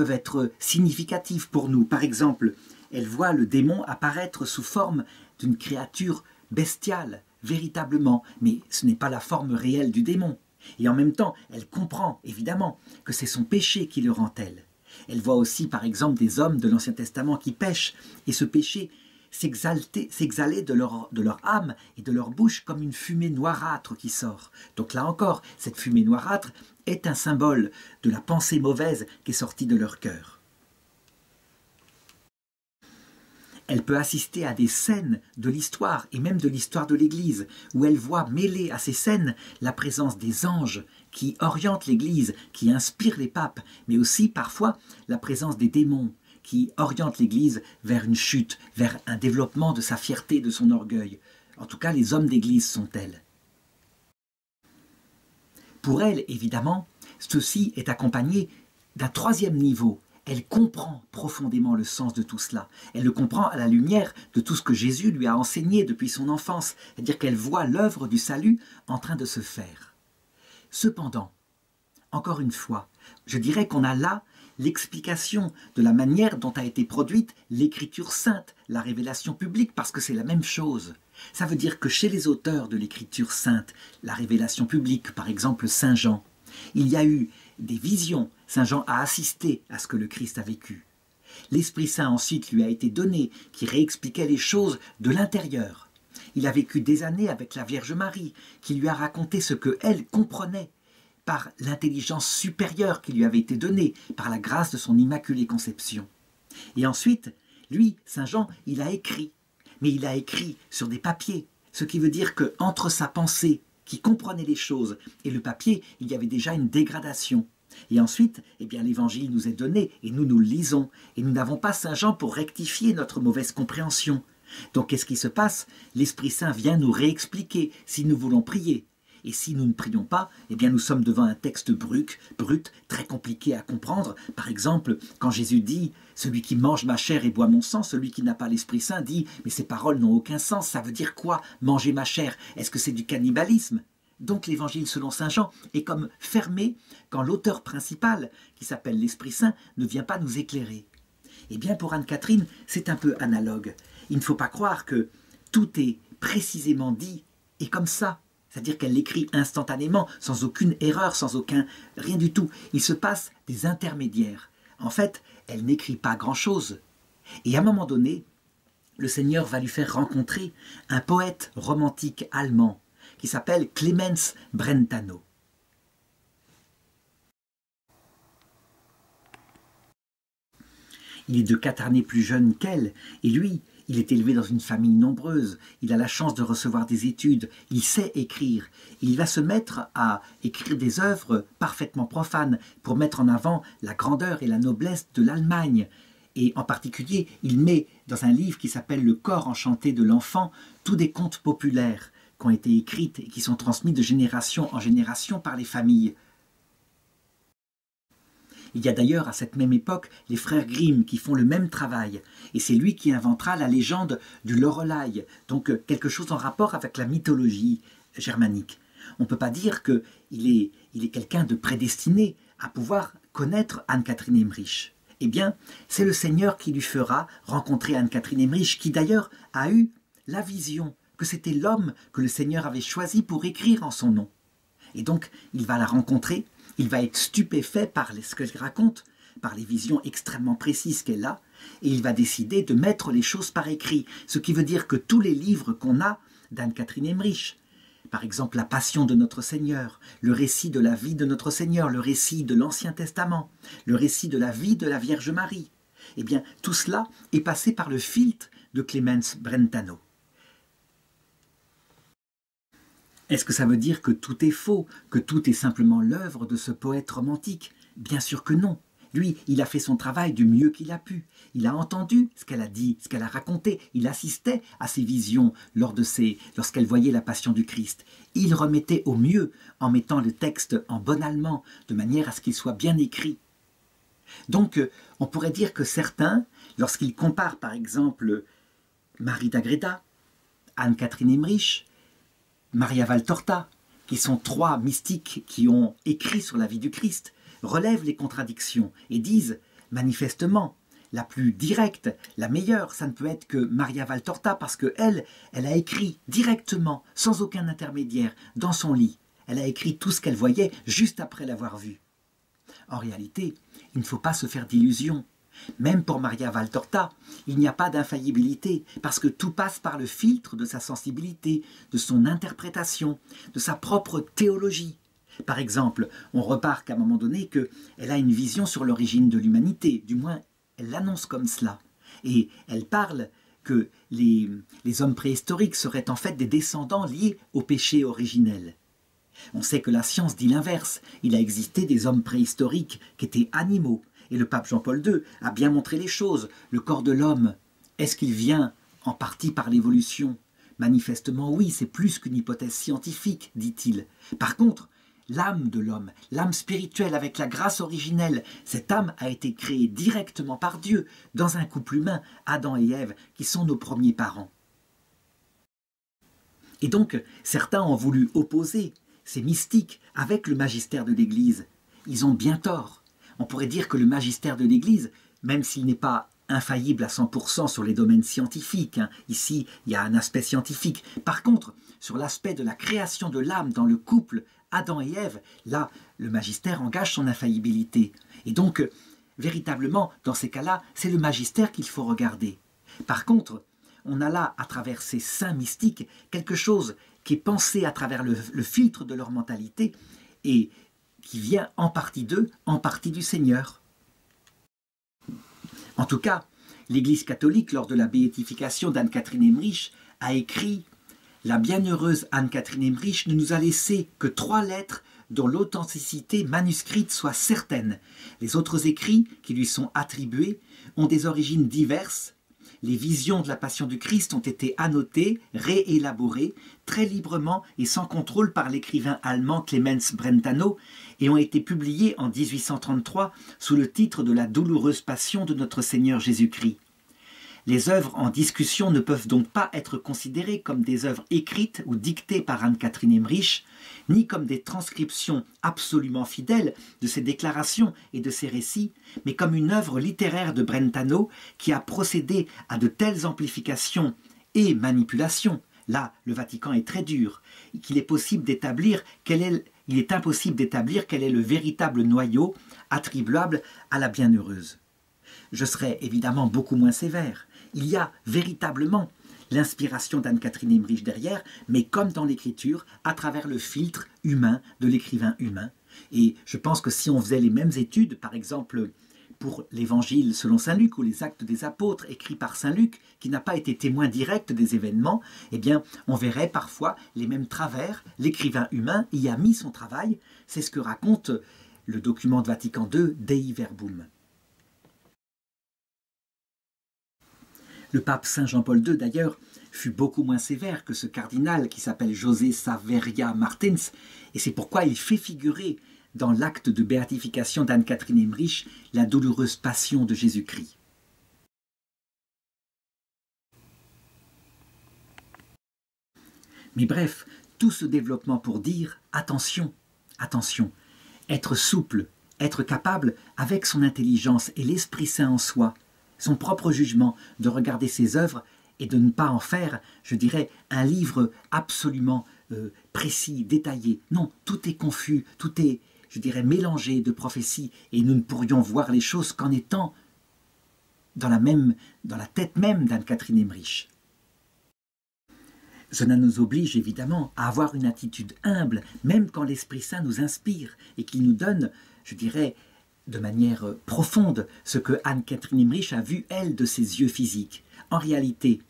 être significatifs pour nous. Par exemple, elle voit le démon apparaître sous forme d'une créature bestiale, véritablement, mais ce n'est pas la forme réelle du démon. Et en même temps, elle comprend, évidemment, que c'est son péché qui le rend tel. Elle voit aussi, par exemple, des hommes de l'Ancien Testament qui pêchent, et ce péché s'exhaler de leur âme et de leur bouche comme une fumée noirâtre qui sort. Donc là encore, cette fumée noirâtre est un symbole de la pensée mauvaise qui est sortie de leur cœur. Elle peut assister à des scènes de l'histoire, et même de l'histoire de l'Église, où elle voit mêler à ces scènes la présence des anges qui orientent l'Église, qui inspirent les papes, mais aussi parfois la présence des démons qui orientent l'Église vers une chute, vers un développement de sa fierté, de son orgueil. En tout cas, les hommes d'Église sont tels. Pour elle, évidemment, ceci est accompagné d'un troisième niveau. Elle comprend profondément le sens de tout cela. Elle le comprend à la lumière de tout ce que Jésus lui a enseigné depuis son enfance, c'est-à-dire qu'elle voit l'œuvre du salut en train de se faire. Cependant, encore une fois, je dirais qu'on a là l'explication de la manière dont a été produite l'écriture sainte, la révélation publique, parce que c'est la même chose. Ça veut dire que chez les auteurs de l'écriture sainte, la révélation publique, par exemple Saint Jean, il y a eu des visions. Saint Jean a assisté à ce que le Christ a vécu. L'Esprit Saint ensuite lui a été donné, qui réexpliquait les choses de l'intérieur. Il a vécu des années avec la Vierge Marie, qui lui a raconté ce qu'elle comprenait par l'intelligence supérieure qui lui avait été donnée, par la grâce de son immaculée conception. Et ensuite, lui, Saint Jean, il a écrit, mais il a écrit sur des papiers, ce qui veut dire qu'entre sa pensée, qui comprenait les choses, et le papier, il y avait déjà une dégradation. Et ensuite, eh bien, l'évangile nous est donné, et nous le lisons, et nous n'avons pas Saint Jean pour rectifier notre mauvaise compréhension. Donc qu'est-ce qui se passe? L'Esprit Saint vient nous réexpliquer si nous voulons prier. Et si nous ne prions pas, eh bien nous sommes devant un texte brut, très compliqué à comprendre. Par exemple, quand Jésus dit « Celui qui mange ma chair et boit mon sang, celui qui n'a pas l'Esprit Saint dit « Mais ces paroles n'ont aucun sens, ça veut dire quoi, manger ma chair? Est-ce que c'est du cannibalisme ?» donc l'évangile selon saint Jean est comme fermé quand l'auteur principal, qui s'appelle l'Esprit Saint, ne vient pas nous éclairer. Eh bien pour Anne-Catherine, c'est un peu analogue. Il ne faut pas croire que tout est précisément dit et comme ça. C'est-à-dire qu'elle l'écrit instantanément, sans aucune erreur, sans aucun... rien du tout. Il se passe des intermédiaires. En fait, elle n'écrit pas grand-chose. Et à un moment donné, le Seigneur va lui faire rencontrer un poète romantique allemand qui s'appelle Clemens Brentano. Il est de 4 années plus jeune qu'elle, et lui, il est élevé dans une famille nombreuse, il a la chance de recevoir des études, il sait écrire. Il va se mettre à écrire des œuvres parfaitement profanes pour mettre en avant la grandeur et la noblesse de l'Allemagne. Et en particulier, il met dans un livre qui s'appelle « Le corps enchanté de l'enfant » tous des contes populaires qui ont été écrits et qui sont transmis de génération en génération par les familles. Il y a d'ailleurs à cette même époque les frères Grimm qui font le même travail. Et c'est lui qui inventera la légende du Loreley, donc quelque chose en rapport avec la mythologie germanique. On ne peut pas dire qu'il est quelqu'un de prédestiné à pouvoir connaître Anne-Catherine Emmerich. Eh bien, c'est le Seigneur qui lui fera rencontrer Anne-Catherine Emmerich, qui d'ailleurs a eu la vision que c'était l'homme que le Seigneur avait choisi pour écrire en son nom. Et donc, il va la rencontrer. Il va être stupéfait par ce qu'elle raconte, par les visions extrêmement précises qu'elle a, et il va décider de mettre les choses par écrit, ce qui veut dire que tous les livres qu'on a d'Anne-Catherine Emmerich, par exemple la Passion de notre Seigneur, le récit de la vie de notre Seigneur, le récit de l'Ancien Testament, le récit de la vie de la Vierge Marie, eh bien tout cela est passé par le filtre de Clemens Brentano. Est-ce que ça veut dire que tout est faux, que tout est simplement l'œuvre de ce poète romantique? Bien sûr que non. Lui, il a fait son travail du mieux qu'il a pu. Il a entendu ce qu'elle a dit, ce qu'elle a raconté. Il assistait à ses visions lorsqu'elle voyait la passion du Christ. Il remettait au mieux en mettant le texte en bon allemand, de manière à ce qu'il soit bien écrit. Donc, on pourrait dire que certains, lorsqu'ils comparent par exemple Marie d'Agreda, Anne-Catherine Emmerich, Maria Valtorta, qui sont 3 mystiques qui ont écrit sur la vie du Christ, relèvent les contradictions et disent manifestement la plus directe, la meilleure, ça ne peut être que Maria Valtorta parce qu'elle, elle a écrit directement, sans aucun intermédiaire, dans son lit. Elle a écrit tout ce qu'elle voyait juste après l'avoir vu. En réalité, il ne faut pas se faire d'illusions. Même pour Maria Valtorta, il n'y a pas d'infaillibilité, parce que tout passe par le filtre de sa sensibilité, de son interprétation, de sa propre théologie. Par exemple, on remarque à un moment donné qu'elle a une vision sur l'origine de l'humanité, du moins elle l'annonce comme cela. Et elle parle que les hommes préhistoriques seraient en fait des descendants liés au péché originel. On sait que la science dit l'inverse, il a existé des hommes préhistoriques qui étaient animaux. Et le pape Jean-Paul II a bien montré les choses. Le corps de l'homme, est-ce qu'il vient en partie par l'évolution? Manifestement oui, c'est plus qu'une hypothèse scientifique, dit-il. Par contre, l'âme de l'homme, l'âme spirituelle avec la grâce originelle, cette âme a été créée directement par Dieu dans un couple humain, Adam et Ève, qui sont nos premiers parents. Et donc, certains ont voulu opposer ces mystiques avec le magistère de l'Église. Ils ont bien tort. On pourrait dire que le magistère de l'Église, même s'il n'est pas infaillible à 100% sur les domaines scientifiques, ici il y a un aspect scientifique, par contre, sur l'aspect de la création de l'âme dans le couple Adam et Ève, là, le magistère engage son infaillibilité. Et donc, véritablement, dans ces cas-là, c'est le magistère qu'il faut regarder. Par contre, on a là, à travers ces saints mystiques, quelque chose qui est pensé à travers le filtre de leur mentalité et qui vient en partie d'eux, en partie du Seigneur. En tout cas, l'Église catholique, lors de la béatification d'Anne-Catherine Emmerich, a écrit « La bienheureuse Anne-Catherine Emmerich ne nous a laissé que 3 lettres dont l'authenticité manuscrite soit certaine. Les autres écrits qui lui sont attribués ont des origines diverses. Les visions de la Passion du Christ ont été annotées, réélaborées, très librement et sans contrôle par l'écrivain allemand Clemens Brentano et ont été publiées en 1833 sous le titre de la douloureuse Passion de notre Seigneur Jésus-Christ. Les œuvres en discussion ne peuvent donc pas être considérées comme des œuvres écrites ou dictées par Anne-Catherine Emmerich, ni comme des transcriptions absolument fidèles de ses déclarations et de ses récits, mais comme une œuvre littéraire de Brentano qui a procédé à de telles amplifications et manipulations. Là, le Vatican est très dur, qu'il est possible d'établir il est impossible d'établir quel est le véritable noyau attribuable à la bienheureuse. Je serai évidemment beaucoup moins sévère. Il y a véritablement l'inspiration d'Anne-Catherine Emmerich derrière, mais comme dans l'écriture, à travers le filtre humain de l'écrivain humain. Et je pense que si on faisait les mêmes études, par exemple pour l'Évangile selon saint Luc ou les Actes des Apôtres écrits par saint Luc, qui n'a pas été témoin direct des événements, eh bien, on verrait parfois les mêmes travers. L'écrivain humain y a mis son travail. C'est ce que raconte le document de Vatican II, Dei Verbum. Le pape Saint Jean-Paul II, d'ailleurs, fut beaucoup moins sévère que ce cardinal qui s'appelle José Saveria Martins, et c'est pourquoi il fait figurer dans l'acte de béatification d'Anne-Catherine Emmerich la douloureuse passion de Jésus-Christ. Mais bref, tout ce développement pour dire attention, attention, être souple, être capable, avec son intelligence et l'Esprit Saint en soi, son propre jugement, de regarder ses œuvres et de ne pas en faire, je dirais, un livre absolument précis, détaillé. Non, tout est confus, tout est, je dirais, mélangé de prophéties, et nous ne pourrions voir les choses qu'en étant dans la tête même d'Anne-Catherine Emmerich. Cela nous oblige évidemment à avoir une attitude humble, même quand l'Esprit Saint nous inspire et qu'il nous donne, je dirais, de manière profonde, ce que Anne-Catherine Emmerich a vu, elle, de ses yeux physiques. En réalité,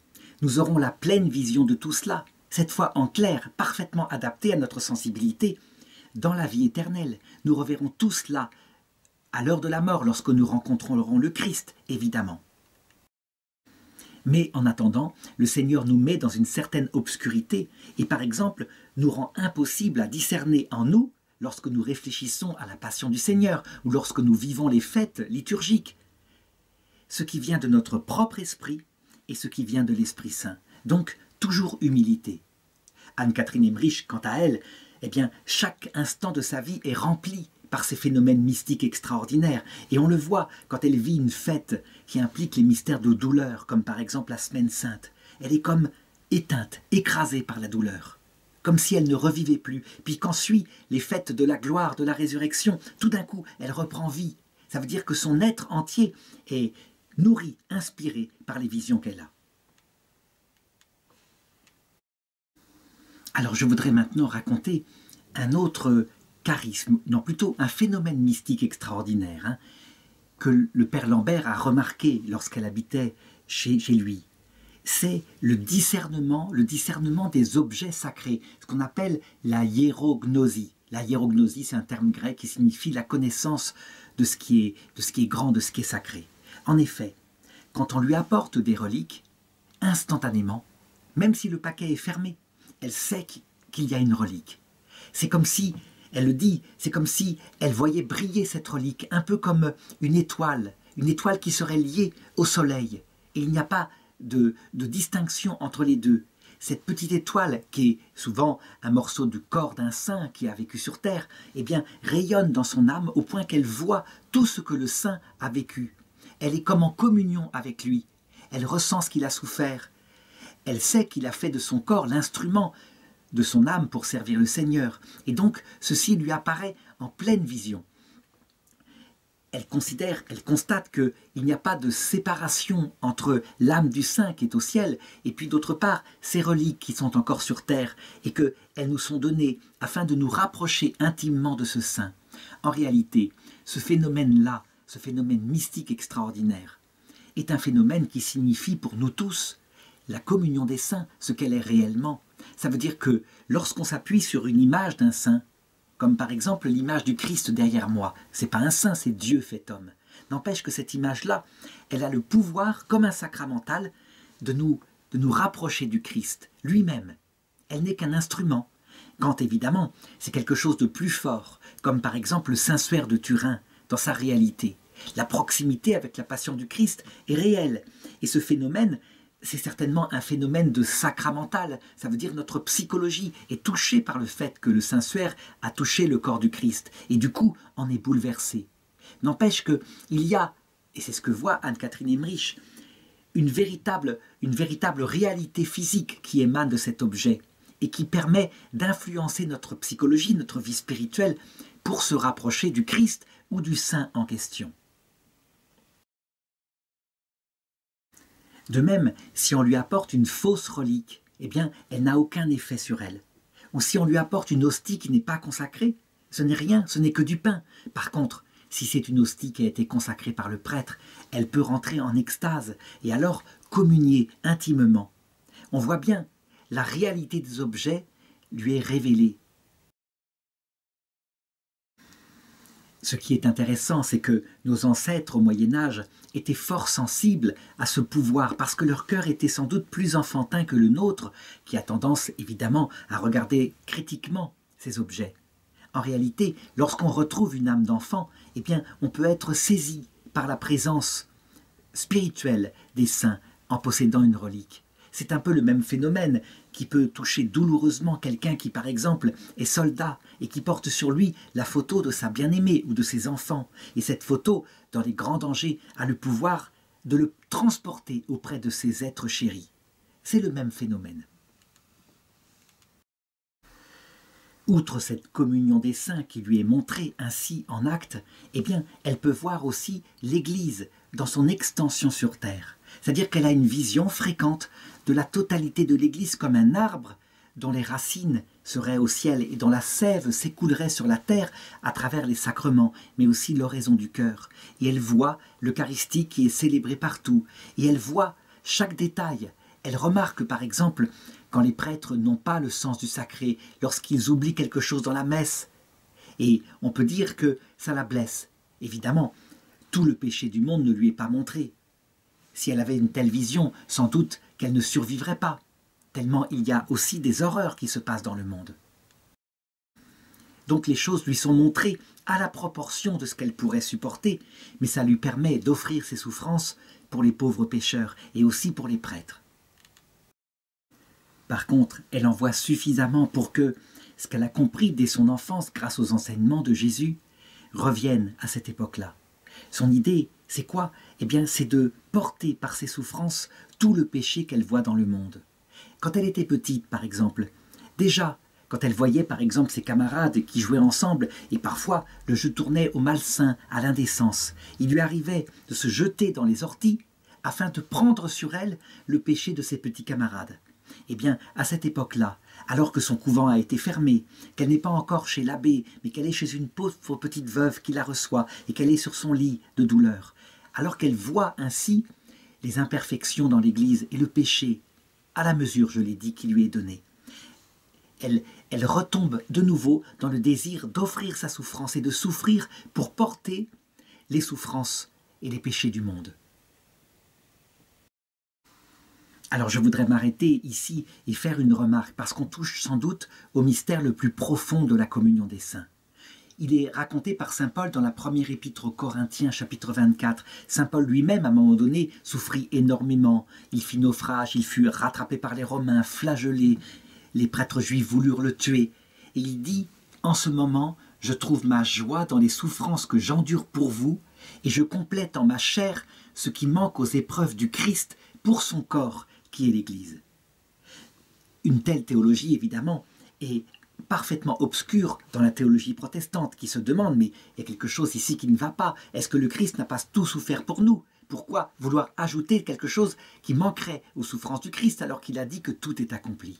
nous aurons la pleine vision de tout cela, cette fois en clair, parfaitement adapté à notre sensibilité. Dans la vie éternelle, nous reverrons tout cela à l'heure de la mort, lorsque nous rencontrerons le Christ, évidemment. Mais en attendant, le Seigneur nous met dans une certaine obscurité et, par exemple, nous rend impossible à discerner en nous, lorsque nous réfléchissons à la passion du Seigneur ou lorsque nous vivons les fêtes liturgiques, ce qui vient de notre propre esprit et ce qui vient de l'Esprit Saint. Donc, toujours humilité. Anne-Catherine Emmerich, quant à elle, eh bien, chaque instant de sa vie est rempli par ces phénomènes mystiques extraordinaires. Et on le voit quand elle vit une fête qui implique les mystères de douleur, comme par exemple la Semaine Sainte. Elle est comme éteinte, écrasée par la douleur, comme si elle ne revivait plus. Puis quand suit les fêtes de la gloire, de la résurrection, tout d'un coup, elle reprend vie. Ça veut dire que son être entier est nourri, inspiré par les visions qu'elle a. Alors je voudrais maintenant raconter un autre charisme, non plutôt un phénomène mystique extraordinaire, que le père Lambert a remarqué lorsqu'elle habitait chez lui. C'est le discernement des objets sacrés, ce qu'on appelle la hiérognosie. La hiérognosie, c'est un terme grec qui signifie la connaissance de ce qui est grand, de ce qui est sacré. En effet, quand on lui apporte des reliques, instantanément, même si le paquet est fermé, elle sait qu'il y a une relique. C'est comme si, elle le dit, c'est comme si elle voyait briller cette relique, un peu comme une étoile qui serait liée au soleil. Et il n'y a pas de distinction entre les deux. Cette petite étoile, qui est souvent un morceau du corps d'un saint qui a vécu sur terre, eh bien, rayonne dans son âme au point qu'elle voit tout ce que le saint a vécu. Elle est comme en communion avec lui. Elle ressent ce qu'il a souffert. Elle sait qu'il a fait de son corps l'instrument de son âme pour servir le Seigneur. Et donc, ceci lui apparaît en pleine vision. Elle constate qu'il n'y a pas de séparation entre l'âme du saint qui est au ciel et puis d'autre part ces reliques qui sont encore sur terre et qu'elles nous sont données afin de nous rapprocher intimement de ce saint. En réalité, ce phénomène-là, ce phénomène mystique extraordinaire, est un phénomène qui signifie pour nous tous la communion des saints, ce qu'elle est réellement. Ça veut dire que lorsqu'on s'appuie sur une image d'un saint, comme par exemple l'image du Christ derrière moi, c'est pas un saint, c'est Dieu fait homme. N'empêche que cette image-là, elle a le pouvoir, comme un sacramental, de nous rapprocher du Christ lui-même. Elle n'est qu'un instrument. Quand évidemment, c'est quelque chose de plus fort, comme par exemple le Saint-Suaire de Turin, dans sa réalité. La proximité avec la passion du Christ est réelle. Et ce phénomène, c'est certainement un phénomène de sacramental. Ça veut dire notre psychologie est touchée par le fait que le Saint-Suaire a touché le corps du Christ. Et du coup, en est bouleversée. N'empêche qu'il y a, et c'est ce que voit Anne-Catherine Emmerich, une véritable réalité physique qui émane de cet objet et qui permet d'influencer notre psychologie, notre vie spirituelle, pour se rapprocher du Christ ou du saint en question. De même, si on lui apporte une fausse relique, eh bien, elle n'a aucun effet sur elle. Ou si on lui apporte une hostie qui n'est pas consacrée, ce n'est rien, ce n'est que du pain. Par contre, si c'est une hostie qui a été consacrée par le prêtre, elle peut rentrer en extase et alors communier intimement. On voit bien, la réalité des objets lui est révélée. Ce qui est intéressant, c'est que nos ancêtres au Moyen-Âge étaient fort sensibles à ce pouvoir parce que leur cœur était sans doute plus enfantin que le nôtre, qui a tendance évidemment à regarder critiquement ces objets. En réalité, lorsqu'on retrouve une âme d'enfant, eh bien, on peut être saisi par la présence spirituelle des saints en possédant une relique. C'est un peu le même phénomène qui peut toucher douloureusement quelqu'un qui, par exemple, est soldat et qui porte sur lui la photo de sa bien-aimée ou de ses enfants. Et cette photo, dans les grands dangers, a le pouvoir de le transporter auprès de ses êtres chéris. C'est le même phénomène. Outre cette communion des saints qui lui est montrée ainsi en acte, eh bien, elle peut voir aussi l'Église dans son extension sur terre. C'est-à-dire qu'elle a une vision fréquente de la totalité de l'Église comme un arbre dont les racines seraient au ciel et dont la sève s'écoulerait sur la terre à travers les sacrements, mais aussi l'oraison du cœur. Et elle voit l'Eucharistie qui est célébrée partout. Et elle voit chaque détail. Elle remarque par exemple quand les prêtres n'ont pas le sens du sacré, lorsqu'ils oublient quelque chose dans la messe. Et on peut dire que ça la blesse. Évidemment, tout le péché du monde ne lui est pas montré. Si elle avait une telle vision, sans doute qu'elle ne survivrait pas, tellement il y a aussi des horreurs qui se passent dans le monde. Donc les choses lui sont montrées à la proportion de ce qu'elle pourrait supporter, mais ça lui permet d'offrir ses souffrances pour les pauvres pécheurs et aussi pour les prêtres. Par contre, elle en voit suffisamment pour que ce qu'elle a compris dès son enfance grâce aux enseignements de Jésus revienne à cette époque-là. Son idée, c'est quoi? Eh bien, c'est de porter par ses souffrances tout le péché qu'elle voit dans le monde. Quand elle était petite, par exemple, déjà, quand elle voyait par exemple ses camarades qui jouaient ensemble et parfois le jeu tournait au malsain, à l'indécence, il lui arrivait de se jeter dans les orties afin de prendre sur elle le péché de ses petits camarades. Eh bien, à cette époque-là, alors que son couvent a été fermé, qu'elle n'est pas encore chez l'abbé, mais qu'elle est chez une pauvre petite veuve qui la reçoit et qu'elle est sur son lit de douleur, alors qu'elle voit ainsi les imperfections dans l'Église et le péché, à la mesure, je l'ai dit, qui lui est donné, elle retombe de nouveau dans le désir d'offrir sa souffrance et de souffrir pour porter les souffrances et les péchés du monde. Alors je voudrais m'arrêter ici et faire une remarque, parce qu'on touche sans doute au mystère le plus profond de la communion des saints. Il est raconté par saint Paul dans la première épître aux Corinthiens, chapitre 24. Saint Paul lui-même, à un moment donné, souffrit énormément. Il fit naufrage, il fut rattrapé par les Romains, flagellé. Les prêtres juifs voulurent le tuer. Et il dit, en ce moment, je trouve ma joie dans les souffrances que j'endure pour vous, et je complète en ma chair ce qui manque aux épreuves du Christ pour son corps, qui est l'Église. Une telle théologie, évidemment, est parfaitement obscure dans la théologie protestante, qui se demande, mais il y a quelque chose ici qui ne va pas. Est-ce que le Christ n'a pas tout souffert pour nous? Pourquoi vouloir ajouter quelque chose qui manquerait aux souffrances du Christ alors qu'il a dit que tout est accompli?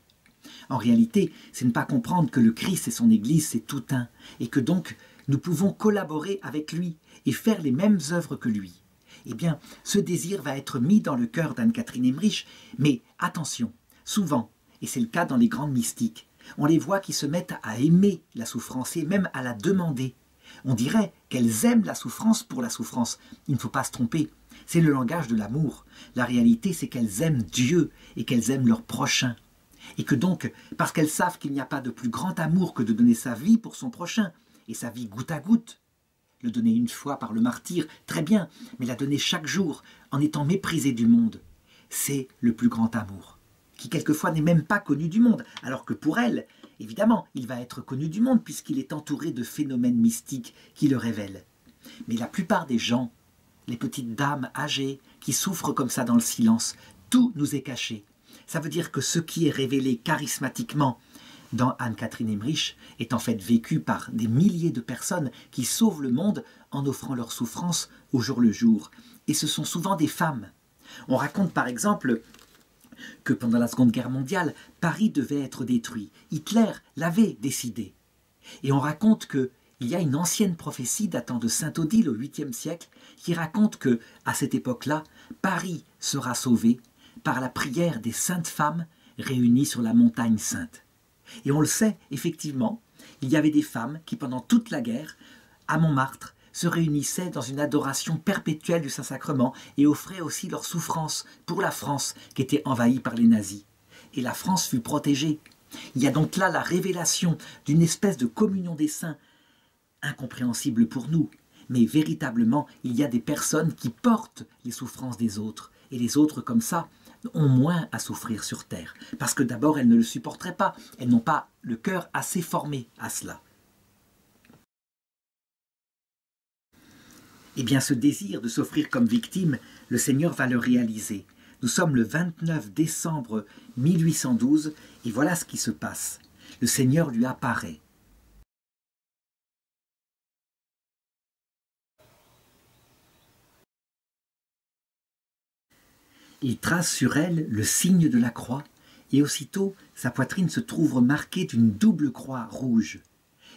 En réalité, c'est ne pas comprendre que le Christ et son Église, c'est tout un, et que donc nous pouvons collaborer avec lui et faire les mêmes œuvres que lui. Eh bien, ce désir va être mis dans le cœur d'Anne-Catherine Emmerich, mais attention, souvent, et c'est le cas dans les grandes mystiques, on les voit qui se mettent à aimer la souffrance et même à la demander. On dirait qu'elles aiment la souffrance pour la souffrance. Il ne faut pas se tromper, c'est le langage de l'amour. La réalité, c'est qu'elles aiment Dieu et qu'elles aiment leur prochain. Et que donc, parce qu'elles savent qu'il n'y a pas de plus grand amour que de donner sa vie pour son prochain, et sa vie goutte à goutte, le donner une fois par le martyr, très bien, mais la donner chaque jour, en étant méprisé du monde, c'est le plus grand amour, qui quelquefois n'est même pas connu du monde, alors que pour elle, évidemment, il va être connu du monde puisqu'il est entouré de phénomènes mystiques qui le révèlent. Mais la plupart des gens, les petites dames âgées qui souffrent comme ça dans le silence, tout nous est caché. Ça veut dire que ce qui est révélé charismatiquement dans Anne-Catherine Emmerich est en fait vécu par des milliers de personnes qui sauvent le monde en offrant leur souffrance au jour le jour. Et ce sont souvent des femmes. On raconte par exemple que pendant la Seconde Guerre mondiale, Paris devait être détruit. Hitler l'avait décidé. Et on raconte qu'il y a une ancienne prophétie datant de Saint-Odile au 8e siècle qui raconte que, à cette époque-là, Paris sera sauvé par la prière des saintes femmes réunies sur la montagne sainte. Et on le sait, effectivement, il y avait des femmes qui, pendant toute la guerre, à Montmartre, se réunissaient dans une adoration perpétuelle du Saint-Sacrement et offraient aussi leur souffrance pour la France qui était envahie par les nazis. Et la France fut protégée. Il y a donc là la révélation d'une espèce de communion des saints incompréhensible pour nous. Mais véritablement, il y a des personnes qui portent les souffrances des autres. Et les autres, comme ça, ont moins à souffrir sur terre. Parce que d'abord, elles ne le supporteraient pas. Elles n'ont pas le cœur assez formé à cela. Eh bien, ce désir de s'offrir comme victime, le Seigneur va le réaliser. Nous sommes le 29 décembre 1812 et voilà ce qui se passe. Le Seigneur lui apparaît. Il trace sur elle le signe de la croix et aussitôt sa poitrine se trouve marquée d'une double croix rouge,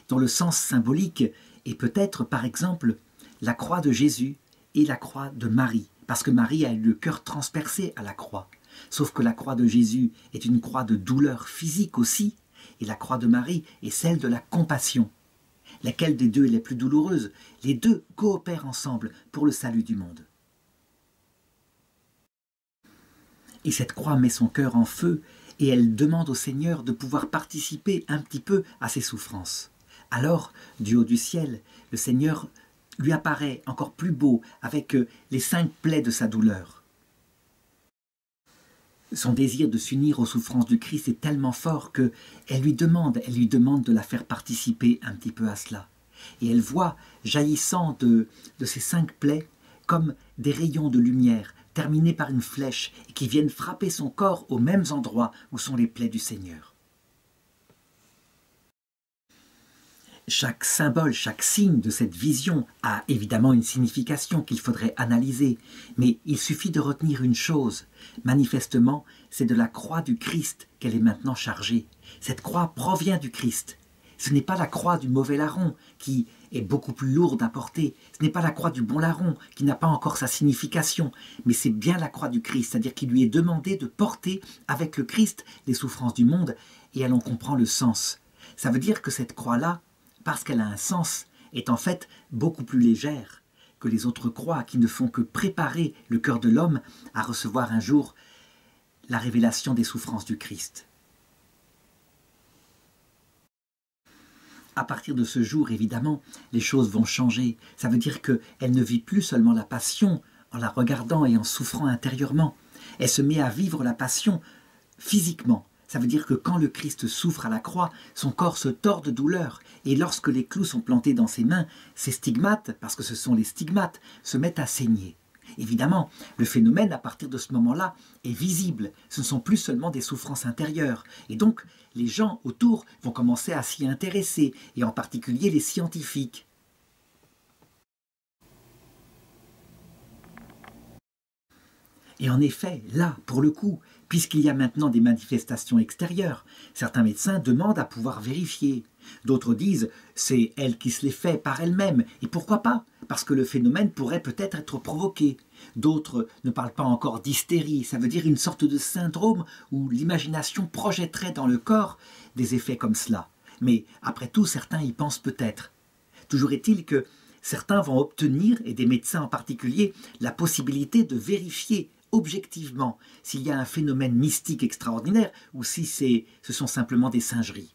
dont le sens symbolique est peut-être par exemple la croix de Jésus et la croix de Marie, parce que Marie a eu le cœur transpercé à la croix. Sauf que la croix de Jésus est une croix de douleur physique aussi, et la croix de Marie est celle de la compassion. Laquelle des deux est la plus douloureuse? Les deux coopèrent ensemble pour le salut du monde. Et cette croix met son cœur en feu, et elle demande au Seigneur de pouvoir participer un petit peu à ses souffrances. Alors, du haut du ciel, le Seigneur lui apparaît encore plus beau avec les 5 plaies de sa douleur. Son désir de s'unir aux souffrances du Christ est tellement fort qu'elle lui demande de la faire participer un petit peu à cela. Et elle voit, jaillissant de ces 5 plaies, comme des rayons de lumière terminés par une flèche et qui viennent frapper son corps aux mêmes endroits où sont les plaies du Seigneur. Chaque symbole, chaque signe de cette vision a évidemment une signification qu'il faudrait analyser, mais il suffit de retenir une chose. Manifestement, c'est de la croix du Christ qu'elle est maintenant chargée. Cette croix provient du Christ. Ce n'est pas la croix du mauvais larron qui est beaucoup plus lourde à porter. Ce n'est pas la croix du bon larron qui n'a pas encore sa signification, mais c'est bien la croix du Christ, c'est-à-dire qu'il lui est demandé de porter avec le Christ les souffrances du monde, et elle en comprend le sens. Ça veut dire que cette croix-là, parce qu'elle a un sens, est en fait beaucoup plus légère que les autres croix qui ne font que préparer le cœur de l'homme à recevoir un jour la révélation des souffrances du Christ. À partir de ce jour, évidemment, les choses vont changer. Ça veut dire qu'elle ne vit plus seulement la passion en la regardant et en souffrant intérieurement. Elle se met à vivre la passion physiquement. Ça veut dire que quand le Christ souffre à la croix, son corps se tord de douleur. Et lorsque les clous sont plantés dans ses mains, ses stigmates, parce que ce sont les stigmates, se mettent à saigner. Évidemment, le phénomène, à partir de ce moment-là, est visible. Ce ne sont plus seulement des souffrances intérieures. Et donc, les gens autour vont commencer à s'y intéresser, et en particulier les scientifiques. Et en effet, là, pour le coup, puisqu'il y a maintenant des manifestations extérieures, certains médecins demandent à pouvoir vérifier. D'autres disent « c'est elle qui se les fait par elle-même ». Et pourquoi pas? Parce que le phénomène pourrait peut-être être provoqué. D'autres ne parlent pas encore d'hystérie, ça veut dire une sorte de syndrome où l'imagination projetterait dans le corps des effets comme cela. Mais après tout, certains y pensent peut-être. Toujours est-il que certains vont obtenir, et des médecins en particulier, la possibilité de vérifier objectivement s'il y a un phénomène mystique extraordinaire ou si ce sont simplement des singeries.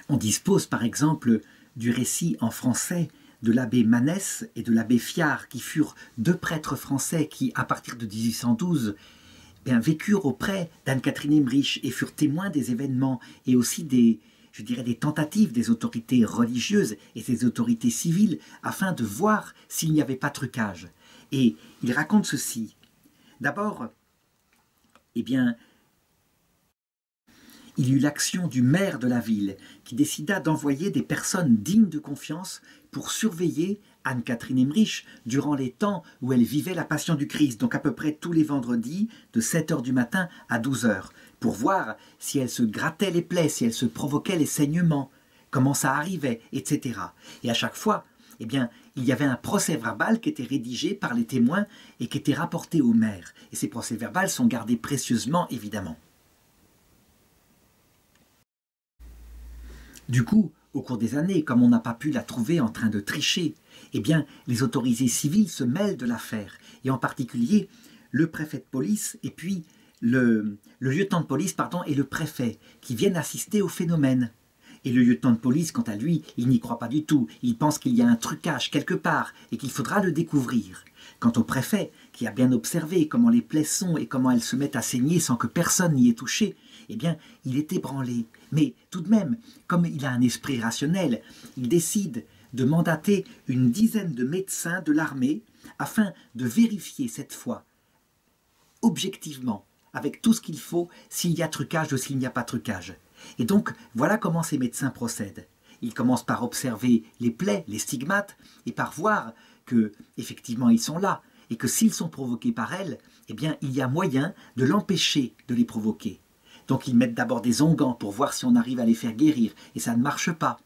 On dispose par exemple du récit en français de l'abbé Manès et de l'abbé Fiard, qui furent deux prêtres français qui, à partir de 1812, vécurent auprès d'Anne-Catherine Emmerich et furent témoins des événements et aussi des tentatives des autorités religieuses et des autorités civiles afin de voir s'il n'y avait pas trucage. Et il raconte ceci. D'abord, il y eut l'action du maire de la ville qui décida d'envoyer des personnes dignes de confiance pour surveiller Anne-Catherine Emmerich durant les temps où elle vivait la Passion du Christ, donc à peu près tous les vendredis de 7h du matin à 12h, pour voir si elle se grattait les plaies, si elle se provoquait les saignements, comment ça arrivait, etc. Et à chaque fois, il y avait un procès-verbal qui était rédigé par les témoins et qui était rapporté au maire. Et ces procès-verbaux sont gardés précieusement, évidemment. Du coup, au cours des années, comme on n'a pas pu la trouver en train de tricher, les autorités civiles se mêlent de l'affaire, et en particulier le préfet de police et puis le lieutenant de police et le préfet qui viennent assister au phénomène. Et le lieutenant de police, quant à lui, il n'y croit pas du tout. Il pense qu'il y a un trucage quelque part et qu'il faudra le découvrir. Quant au préfet, qui a bien observé comment les plaies sont et comment elles se mettent à saigner sans que personne n'y ait touché, il est ébranlé. Mais tout de même, comme il a un esprit rationnel, il décide de mandater une dizaine de médecins de l'armée afin de vérifier cette fois, objectivement, avec tout ce qu'il faut, s'il y a trucage ou s'il n'y a pas trucage. Et donc, voilà comment ces médecins procèdent. Ils commencent par observer les plaies, les stigmates, et par voir que, effectivement, ils sont là, et que s'ils sont provoqués par elles, il y a moyen de l'empêcher de les provoquer. Donc ils mettent d'abord des onguents pour voir si on arrive à les faire guérir, et ça ne marche pas.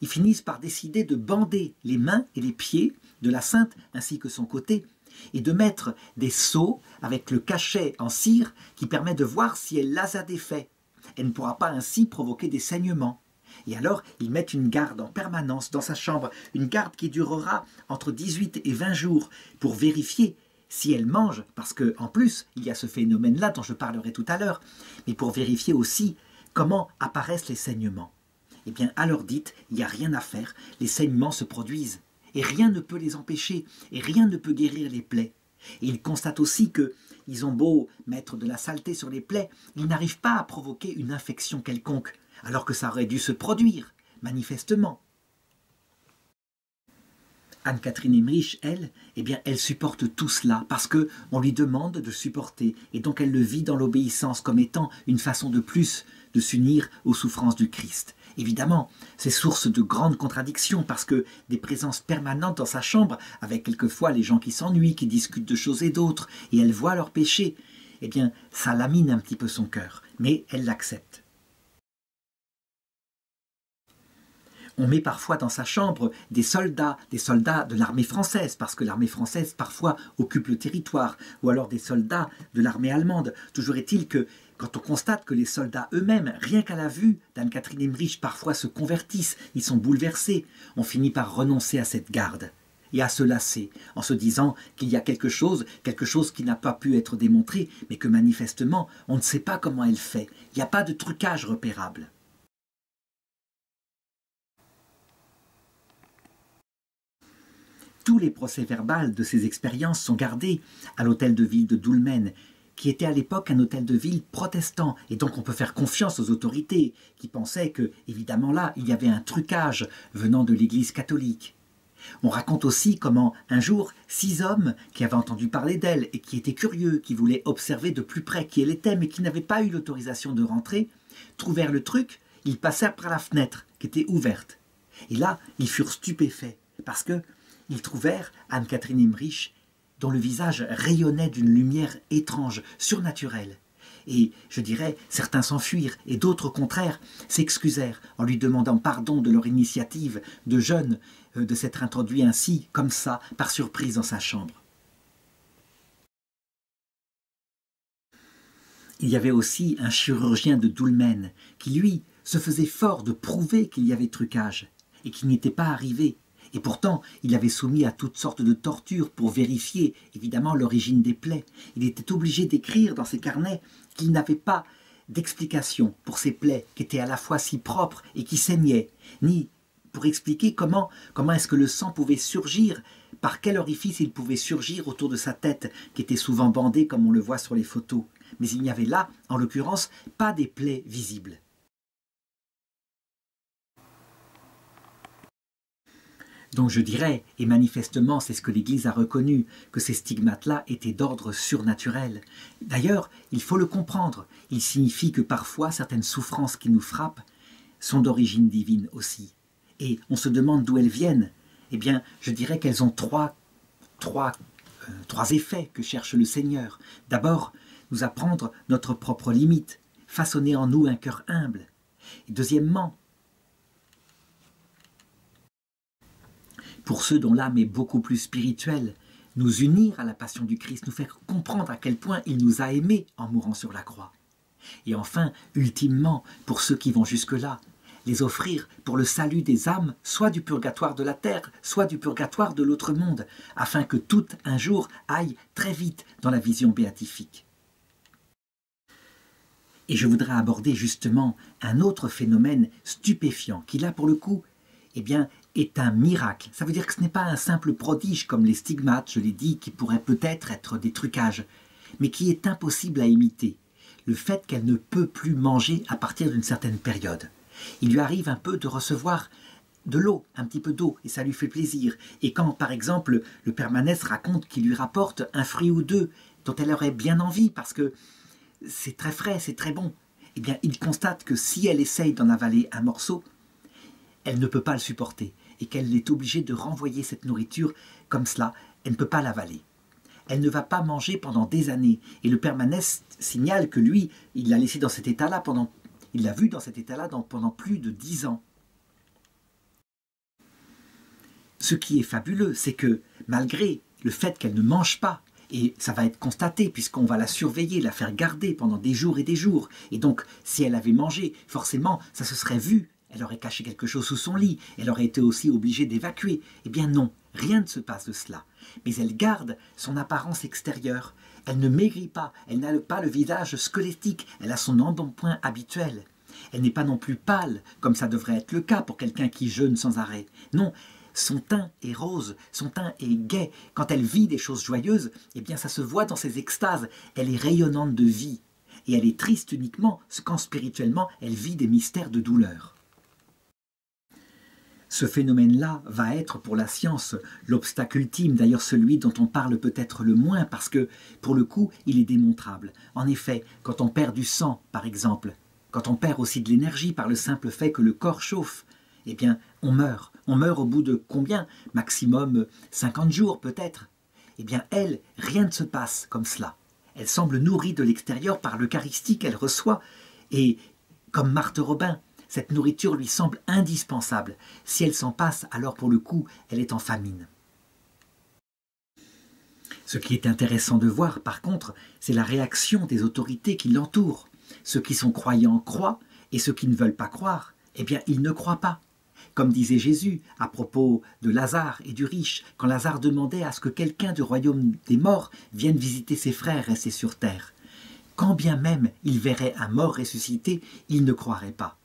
Ils finissent par décider de bander les mains et les pieds de la sainte ainsi que son côté, et de mettre des seaux avec le cachet en cire qui permet de voir si elle las a défait. Elle ne pourra pas ainsi provoquer des saignements. Et alors, ils mettent une garde en permanence dans sa chambre, une garde qui durera entre 18 et 20 jours pour vérifier si elle mange, parce qu'en plus, il y a ce phénomène-là dont je parlerai tout à l'heure, mais pour vérifier aussi comment apparaissent les saignements. À l'heure dite, il n'y a rien à faire, les saignements se produisent, et rien ne peut les empêcher, et rien ne peut guérir les plaies. Et ils constatent aussi qu'ils ont beau mettre de la saleté sur les plaies, ils n'arrivent pas à provoquer une infection quelconque, alors que ça aurait dû se produire, manifestement. Anne-Catherine Emmerich, elle, elle supporte tout cela parce qu'on lui demande de supporter, et donc elle le vit dans l'obéissance comme étant une façon de plus de s'unir aux souffrances du Christ. Évidemment, c'est source de grandes contradictions parce que des présences permanentes dans sa chambre, avec quelquefois les gens qui s'ennuient, qui discutent de choses et d'autres, et elle voit leurs péchés, ça lamine un petit peu son cœur, mais elle l'accepte. On met parfois dans sa chambre des soldats de l'armée française, parce que l'armée française parfois occupe le territoire, ou alors des soldats de l'armée allemande. Toujours est-il que quand on constate que les soldats eux-mêmes, rien qu'à la vue d'Anne-Catherine Emmerich, parfois se convertissent, ils sont bouleversés, on finit par renoncer à cette garde et à se lasser, en se disant qu'il y a quelque chose qui n'a pas pu être démontré, mais que manifestement, on ne sait pas comment elle fait. Il n'y a pas de trucage repérable. Tous les procès-verbaux de ces expériences sont gardés à l'hôtel de ville de Doulmen, qui était à l'époque un hôtel de ville protestant, et donc on peut faire confiance aux autorités, qui pensaient que, évidemment là, il y avait un trucage venant de l'église catholique. On raconte aussi comment, un jour, 6 hommes qui avaient entendu parler d'elle et qui étaient curieux, qui voulaient observer de plus près qui elle était, mais qui n'avaient pas eu l'autorisation de rentrer, trouvèrent le truc, ils passèrent par la fenêtre, qui était ouverte. Et là, ils furent stupéfaits, parce que ils trouvèrent Anne-Catherine Emmerich, dont le visage rayonnait d'une lumière étrange, surnaturelle. Et, je dirais, certains s'enfuirent, et d'autres, au contraire, s'excusèrent en lui demandant pardon de leur initiative de jeune, de s'être introduit ainsi, comme ça, par surprise dans sa chambre. Il y avait aussi un chirurgien de Doulmen, qui, lui, se faisait fort de prouver qu'il y avait trucage, et qu'il n'y était pas arrivé. Et pourtant, il avait soumis à toutes sortes de tortures pour vérifier, évidemment, l'origine des plaies. Il était obligé d'écrire dans ses carnets qu'il n'avait pas d'explication pour ces plaies qui étaient à la fois si propres et qui saignaient, ni pour expliquer comment est-ce que le sang pouvait surgir, par quel orifice il pouvait surgir autour de sa tête, qui était souvent bandée comme on le voit sur les photos. Mais il n'y avait là, en l'occurrence, pas des plaies visibles. Donc je dirais, et manifestement c'est ce que l'Église a reconnu, que ces stigmates-là étaient d'ordre surnaturel. D'ailleurs, il faut le comprendre, il signifie que parfois certaines souffrances qui nous frappent sont d'origine divine aussi. Et on se demande d'où elles viennent. Eh bien, je dirais qu'elles ont trois effets que cherche le Seigneur. D'abord, nous apprendre notre propre limite, façonner en nous un cœur humble. Et deuxièmement, pour ceux dont l'âme est beaucoup plus spirituelle, nous unir à la passion du Christ, nous faire comprendre à quel point il nous a aimés en mourant sur la croix. Et enfin, ultimement, pour ceux qui vont jusque-là, les offrir pour le salut des âmes, soit du purgatoire de la terre, soit du purgatoire de l'autre monde, afin que tout un jour aille très vite dans la vision béatifique. Et je voudrais aborder justement un autre phénomène stupéfiant, qui là pour le coup, eh bien, est un miracle. Ça veut dire que ce n'est pas un simple prodige comme les stigmates, je l'ai dit, qui pourraient peut-être être des trucages, mais qui est impossible à imiter. Le fait qu'elle ne peut plus manger à partir d'une certaine période. Il lui arrive un peu de recevoir de l'eau, un petit peu d'eau, et ça lui fait plaisir. Et quand, par exemple, le Père Manès raconte qu'il lui rapporte un fruit ou deux dont elle aurait bien envie parce que c'est très frais, c'est très bon, eh bien, il constate que si elle essaye d'en avaler un morceau, elle ne peut pas le supporter et qu'elle est obligée de renvoyer cette nourriture comme cela. Elle ne peut pas l'avaler. Elle ne va pas manger pendant des années. Et le Père Manès signale que lui, il l'a laissé dans cet état-là il l'a vu dans cet état-là pendant plus de 10 ans. Ce qui est fabuleux, c'est que malgré le fait qu'elle ne mange pas, et ça va être constaté puisqu'on va la surveiller, la faire garder pendant des jours, et donc si elle avait mangé, forcément, ça se serait vu, elle aurait caché quelque chose sous son lit, elle aurait été aussi obligée d'évacuer. Eh bien non, rien ne se passe de cela. Mais elle garde son apparence extérieure, elle ne maigrit pas, elle n'a pas le visage squelettique, elle a son embonpoint habituel. Elle n'est pas non plus pâle, comme ça devrait être le cas pour quelqu'un qui jeûne sans arrêt. Non, son teint est rose, son teint est gai. Quand elle vit des choses joyeuses, eh bien ça se voit dans ses extases. Elle est rayonnante de vie. Et elle est triste uniquement quand spirituellement elle vit des mystères de douleur. Ce phénomène-là va être pour la science l'obstacle ultime, d'ailleurs celui dont on parle peut-être le moins parce que, pour le coup, il est démontrable. En effet, quand on perd du sang, par exemple, quand on perd aussi de l'énergie par le simple fait que le corps chauffe, eh bien, on meurt. On meurt au bout de combien? Maximum 50 jours peut-être. Eh bien, elle, rien ne se passe comme cela. Elle semble nourrie de l'extérieur par l'Eucharistie qu'elle reçoit. Et, comme Marthe Robin, cette nourriture lui semble indispensable. Si elle s'en passe, alors pour le coup, elle est en famine. Ce qui est intéressant de voir, par contre, c'est la réaction des autorités qui l'entourent. Ceux qui sont croyants croient, et ceux qui ne veulent pas croire, eh bien, ils ne croient pas. Comme disait Jésus à propos de Lazare et du riche, quand Lazare demandait à ce que quelqu'un du royaume des morts vienne visiter ses frères restés sur terre. Quand bien même il verrait un mort ressuscité, il ne croirait pas.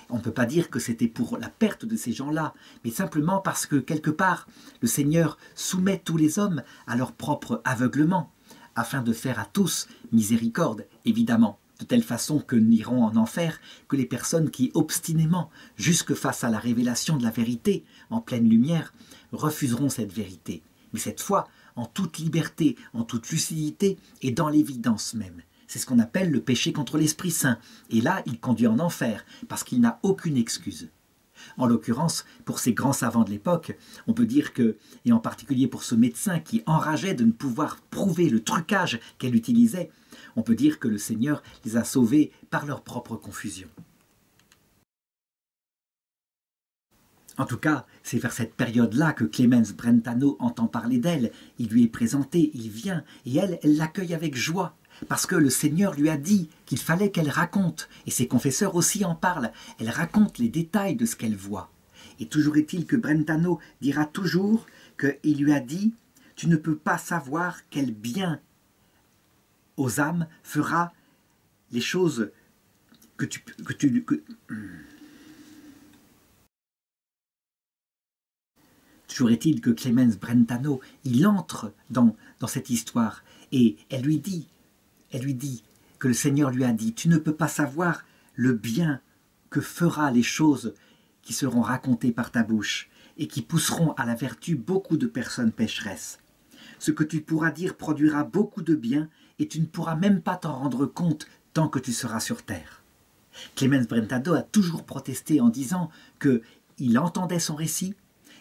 On ne peut pas dire que c'était pour la perte de ces gens-là, mais simplement parce que, quelque part, le Seigneur soumet tous les hommes à leur propre aveuglement, afin de faire à tous miséricorde, évidemment, de telle façon que n'iront en enfer que les personnes qui, obstinément, jusque face à la révélation de la vérité, en pleine lumière, refuseront cette vérité, mais cette fois en toute liberté, en toute lucidité et dans l'évidence même. C'est ce qu'on appelle le péché contre l'Esprit Saint. Et là, il conduit en enfer, parce qu'il n'a aucune excuse. En l'occurrence, pour ces grands savants de l'époque, on peut dire que, et en particulier pour ce médecin qui enrageait de ne pouvoir prouver le trucage qu'elle utilisait, on peut dire que le Seigneur les a sauvés par leur propre confusion. En tout cas, c'est vers cette période-là que Clemens Brentano entend parler d'elle. Il lui est présenté, il vient, et elle l'accueille avec joie. Parce que le Seigneur lui a dit qu'il fallait qu'elle raconte, et ses confesseurs aussi en parlent, elle raconte les détails de ce qu'elle voit. Et toujours est-il que Brentano dira toujours qu'il lui a dit « Tu ne peux pas savoir quel bien aux âmes fera les choses que tu Toujours est-il que Clemens Brentano, il entre dans cette histoire et elle lui dit que le Seigneur lui a dit « Tu ne peux pas savoir le bien que fera les choses qui seront racontées par ta bouche et qui pousseront à la vertu beaucoup de personnes pécheresses. Ce que tu pourras dire produira beaucoup de bien et tu ne pourras même pas t'en rendre compte tant que tu seras sur terre. » Clemens Brentano a toujours protesté en disant qu'il entendait son récit,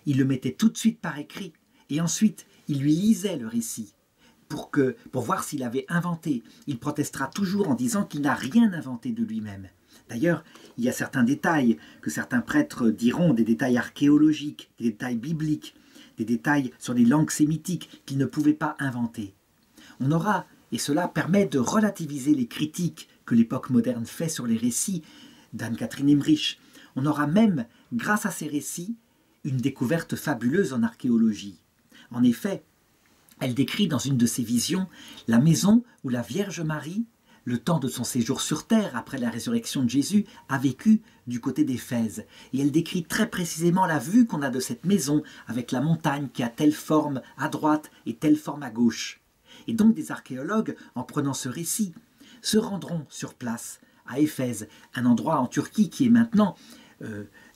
il le mettait tout de suite par écrit et ensuite il lui lisait le récit pour voir s'il avait inventé. Il protestera toujours en disant qu'il n'a rien inventé de lui-même. D'ailleurs, il y a certains détails que certains prêtres diront, des détails archéologiques, des détails bibliques, des détails sur les langues sémitiques qu'il ne pouvait pas inventer. On aura, et cela permet de relativiser les critiques que l'époque moderne fait sur les récits d'Anne-Catherine Emmerich, on aura même, grâce à ces récits, une découverte fabuleuse en archéologie. En effet, elle décrit dans une de ses visions la maison où la Vierge Marie, le temps de son séjour sur terre après la résurrection de Jésus, a vécu du côté d'Éphèse. Et elle décrit très précisément la vue qu'on a de cette maison avec la montagne qui a telle forme à droite et telle forme à gauche. Et donc des archéologues, en prenant ce récit, se rendront sur place à Éphèse, un endroit en Turquie qui est maintenant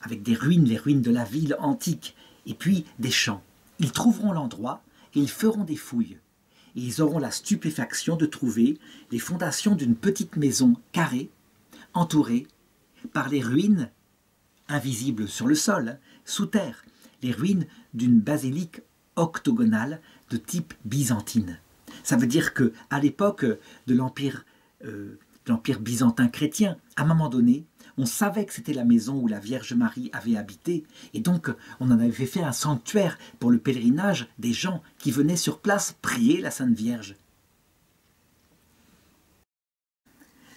avec des ruines, les ruines de la ville antique, et puis des champs. Ils trouveront l'endroit et ils feront des fouilles. Et ils auront la stupéfaction de trouver les fondations d'une petite maison carrée, entourée par les ruines, invisibles sur le sol, sous terre, les ruines d'une basilique octogonale de type byzantine. Ça veut dire qu'à l'époque de l'Empire byzantin chrétien, à un moment donné, on savait que c'était la maison où la Vierge Marie avait habité, et donc on en avait fait un sanctuaire pour le pèlerinage des gens qui venaient sur place prier la Sainte Vierge.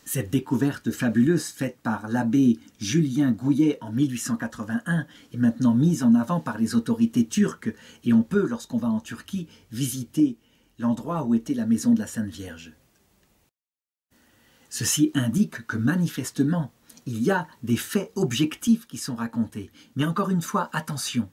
Cette découverte fabuleuse faite par l'abbé Julien Gouillet en 1881 est maintenant mise en avant par les autorités turques, et on peut, lorsqu'on va en Turquie, visiter l'endroit où était la maison de la Sainte Vierge. Ceci indique que manifestement, il y a des faits objectifs qui sont racontés. Mais encore une fois, attention.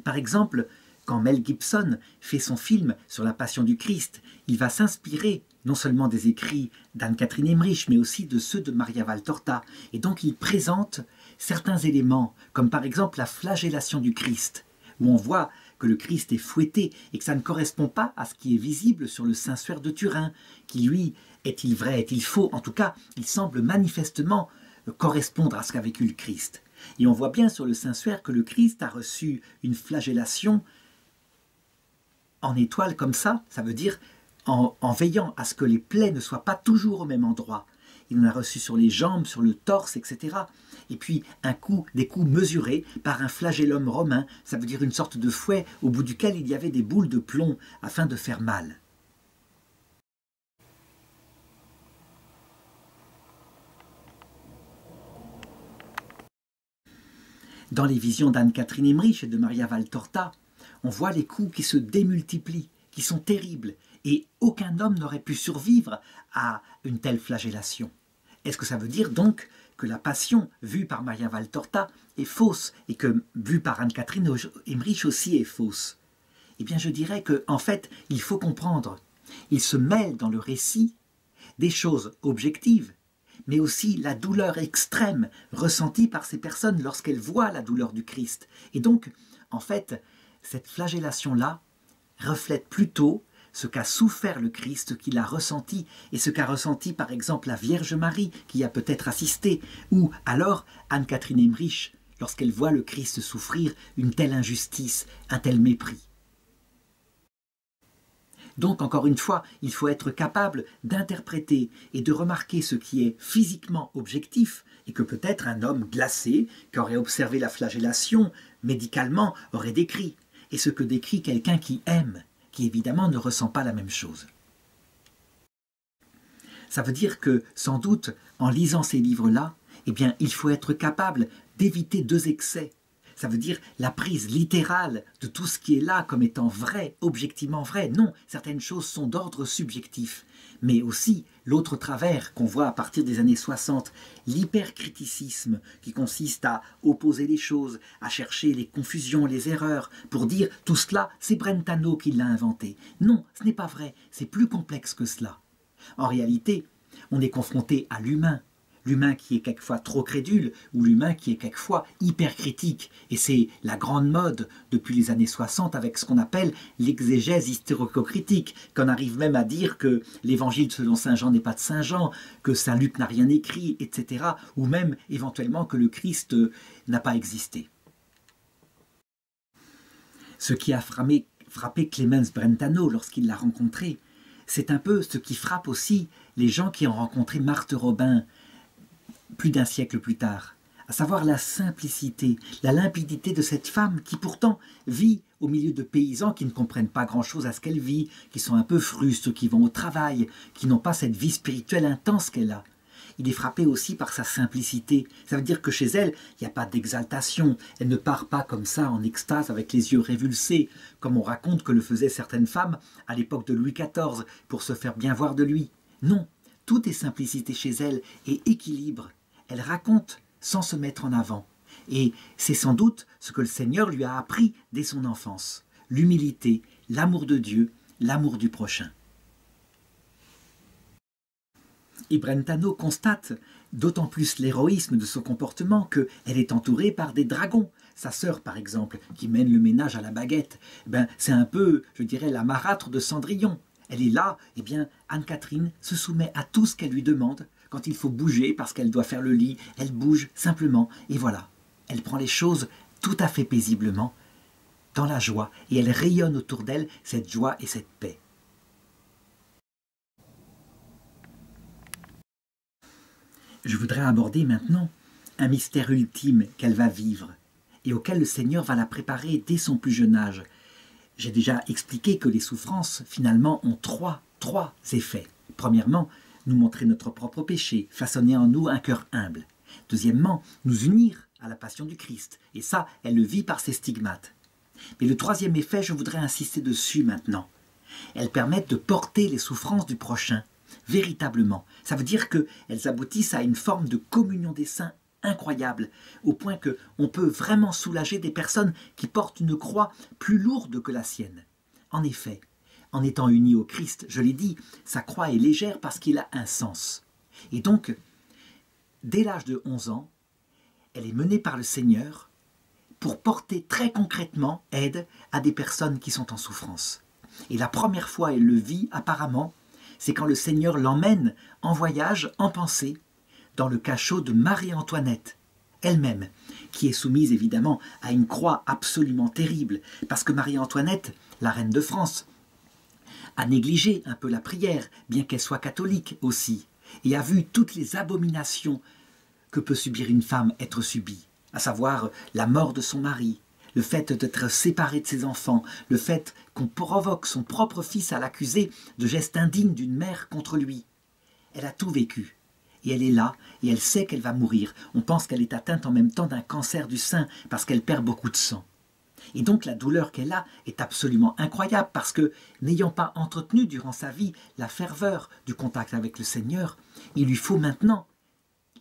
Par exemple, quand Mel Gibson fait son film sur la Passion du Christ, il va s'inspirer non seulement des écrits d'Anne-Catherine Emmerich, mais aussi de ceux de Maria Valtorta. Et donc il présente certains éléments, comme par exemple la flagellation du Christ, où on voit que le Christ est fouetté et que ça ne correspond pas à ce qui est visible sur le Saint-Suaire de Turin, qui lui, est-il vrai, est-il faux? En tout cas, il semble manifestement correspondre à ce qu'a vécu le Christ. Et on voit bien sur le Saint-Suaire que le Christ a reçu une flagellation en étoile comme ça veut dire en veillant à ce que les plaies ne soient pas toujours au même endroit. Il en a reçu sur les jambes, sur le torse, etc. Et puis des coups mesurés par un flagellum romain, ça veut dire une sorte de fouet au bout duquel il y avait des boules de plomb afin de faire mal. Dans les visions d'Anne-Catherine Emmerich et de Maria Valtorta, on voit les coups qui se démultiplient, qui sont terribles, et aucun homme n'aurait pu survivre à une telle flagellation. Est-ce que ça veut dire donc que la passion vue par Maria Valtorta est fausse et que vue par Anne-Catherine Emmerich aussi est fausse? Eh bien je dirais qu'en fait, il faut comprendre, il se mêle dans le récit des choses objectives, mais aussi la douleur extrême ressentie par ces personnes lorsqu'elles voient la douleur du Christ. Et donc, en fait, cette flagellation-là reflète plutôt ce qu'a souffert le Christ, qu'il a ressenti, et ce qu'a ressenti par exemple la Vierge Marie, qui a peut-être assisté, ou alors Anne-Catherine Emmerich, lorsqu'elle voit le Christ souffrir une telle injustice, un tel mépris. Donc, encore une fois, il faut être capable d'interpréter et de remarquer ce qui est physiquement objectif et que peut-être un homme glacé, qui aurait observé la flagellation, médicalement, aurait décrit, et ce que décrit quelqu'un qui aime, qui évidemment ne ressent pas la même chose. Ça veut dire que, sans doute, en lisant ces livres-là, eh bien, il faut être capable d'éviter deux excès. ça veut dire la prise littérale de tout ce qui est là comme étant vrai, objectivement vrai. Non, certaines choses sont d'ordre subjectif. Mais aussi, l'autre travers qu'on voit à partir des années 60, l'hypercriticisme qui consiste à opposer les choses, à chercher les confusions, les erreurs, pour dire tout cela, c'est Brentano qui l'a inventé. Non, ce n'est pas vrai, c'est plus complexe que cela. En réalité, on est confronté à l'humain qui est quelquefois trop crédule, ou l'humain qui est quelquefois hyper critique. Et c'est la grande mode depuis les années 60 avec ce qu'on appelle l'exégèse historico-critique, qu'on arrive même à dire que l'évangile selon Saint Jean n'est pas de Saint Jean, que Saint Luc n'a rien écrit, etc. Ou même éventuellement que le Christ n'a pas existé. Ce qui a frappé Clemens Brentano lorsqu'il l'a rencontré, c'est un peu ce qui frappe aussi les gens qui ont rencontré Marthe Robin plus d'un siècle plus tard, à savoir la simplicité, la limpidité de cette femme qui pourtant vit au milieu de paysans qui ne comprennent pas grand-chose à ce qu'elle vit, qui sont un peu frustres, qui vont au travail, qui n'ont pas cette vie spirituelle intense qu'elle a. Il est frappé aussi par sa simplicité. Ça veut dire que chez elle, il n'y a pas d'exaltation. Elle ne part pas comme ça en extase avec les yeux révulsés, comme on raconte que le faisaient certaines femmes à l'époque de Louis XIV pour se faire bien voir de lui. Non, tout est simplicité chez elle et équilibre. Elle raconte sans se mettre en avant. Et c'est sans doute ce que le Seigneur lui a appris dès son enfance. L'humilité, l'amour de Dieu, l'amour du prochain. Et Brentano constate d'autant plus l'héroïsme de son comportement qu'elle est entourée par des dragons. Sa sœur, par exemple, qui mène le ménage à la baguette, c'est un peu, je dirais, la marâtre de Cendrillon. Elle est là, Anne-Catherine se soumet à tout ce qu'elle lui demande. Quand il faut bouger parce qu'elle doit faire le lit, elle bouge simplement, et voilà. Elle prend les choses tout à fait paisiblement, dans la joie, et elle rayonne autour d'elle cette joie et cette paix. Je voudrais aborder maintenant un mystère ultime qu'elle va vivre, et auquel le Seigneur va la préparer dès son plus jeune âge. J'ai déjà expliqué que les souffrances, finalement, ont trois effets. Premièrement, nous montrer notre propre péché, façonner en nous un cœur humble. Deuxièmement, nous unir à la passion du Christ. Et ça, elle le vit par ses stigmates. Mais le troisième effet, je voudrais insister dessus maintenant. Elles permettent de porter les souffrances du prochain, véritablement. Ça veut dire qu'elles aboutissent à une forme de communion des saints incroyable, au point qu'on peut vraiment soulager des personnes qui portent une croix plus lourde que la sienne. En effet, en étant unis au Christ, je l'ai dit, sa croix est légère parce qu'il a un sens. Et donc, dès l'âge de 11 ans, elle est menée par le Seigneur pour porter très concrètement aide à des personnes qui sont en souffrance. Et la première fois elle le vit apparemment, c'est quand le Seigneur l'emmène en voyage, en pensée, dans le cachot de Marie-Antoinette, elle-même, qui est soumise évidemment à une croix absolument terrible, parce que Marie-Antoinette, la reine de France, a négligé un peu la prière, bien qu'elle soit catholique aussi, et a vu toutes les abominations que peut subir une femme être subie, à savoir la mort de son mari, le fait d'être séparée de ses enfants, le fait qu'on provoque son propre fils à l'accuser de gestes indignes d'une mère contre lui. Elle a tout vécu. Et elle est là, et elle sait qu'elle va mourir. On pense qu'elle est atteinte en même temps d'un cancer du sein, parce qu'elle perd beaucoup de sang. Et donc la douleur qu'elle a est absolument incroyable, parce que, n'ayant pas entretenu durant sa vie la ferveur du contact avec le Seigneur, il lui faut maintenant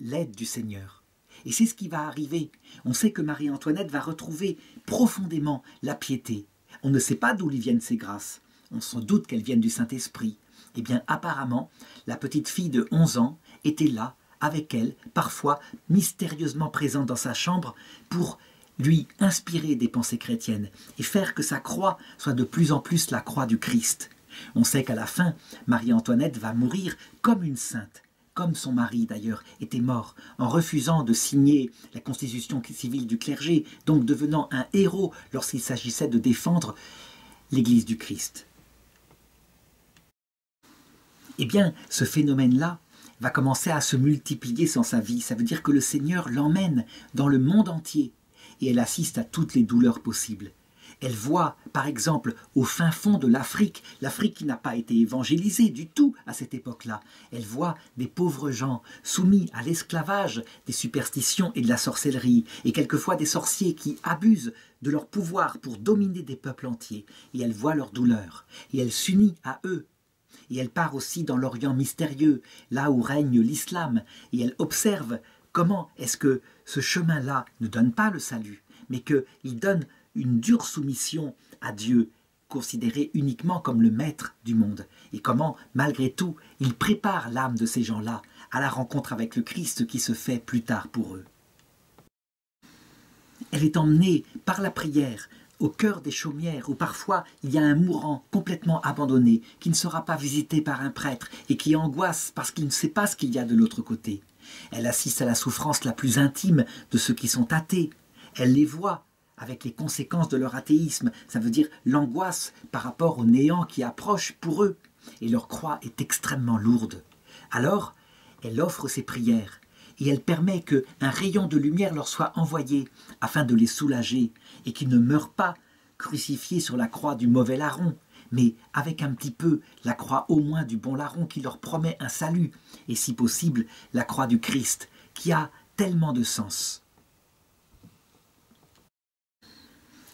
l'aide du Seigneur. Et c'est ce qui va arriver. On sait que Marie-Antoinette va retrouver profondément la piété. On ne sait pas d'où lui viennent ces grâces. On se doute qu'elles viennent du Saint-Esprit. Eh bien, apparemment, la petite fille de 11 ans était là, avec elle, parfois mystérieusement présente dans sa chambre, pour lui inspirer des pensées chrétiennes et faire que sa croix soit de plus en plus la croix du Christ. On sait qu'à la fin, Marie-Antoinette va mourir comme une sainte, comme son mari d'ailleurs était mort, en refusant de signer la constitution civile du clergé, donc devenant un héros lorsqu'il s'agissait de défendre l'Église du Christ. Eh bien, ce phénomène-là va commencer à se multiplier dans sa vie. Ça veut dire que le Seigneur l'emmène dans le monde entier et elle assiste à toutes les douleurs possibles. Elle voit, par exemple, au fin fond de l'Afrique qui n'a pas été évangélisée du tout à cette époque-là, elle voit des pauvres gens soumis à l'esclavage, des superstitions et de la sorcellerie, et quelquefois des sorciers qui abusent de leur pouvoir pour dominer des peuples entiers, et elle voit leur douleur, et elle s'unit à eux. Et elle part aussi dans l'Orient mystérieux, là où règne l'islam, et elle observe comment est-ce que ce chemin-là ne donne pas le salut, mais qu'il donne une dure soumission à Dieu, considéré uniquement comme le maître du monde, et comment, malgré tout, il prépare l'âme de ces gens-là à la rencontre avec le Christ qui se fait plus tard pour eux. Elle est emmenée par la prière au cœur des chaumières où parfois il y a un mourant complètement abandonné qui ne sera pas visité par un prêtre et qui angoisse parce qu'il ne sait pas ce qu'il y a de l'autre côté. Elle assiste à la souffrance la plus intime de ceux qui sont athées. Elle les voit avec les conséquences de leur athéisme, ça veut dire l'angoisse par rapport au néant qui approche pour eux, et leur croix est extrêmement lourde. Alors, elle offre ses prières, et elle permet qu'un rayon de lumière leur soit envoyé afin de les soulager, et qu'ils ne meurent pas crucifiés sur la croix du mauvais larron, mais avec un petit peu la croix au moins du bon larron qui leur promet un salut, et si possible la croix du Christ, qui a tellement de sens.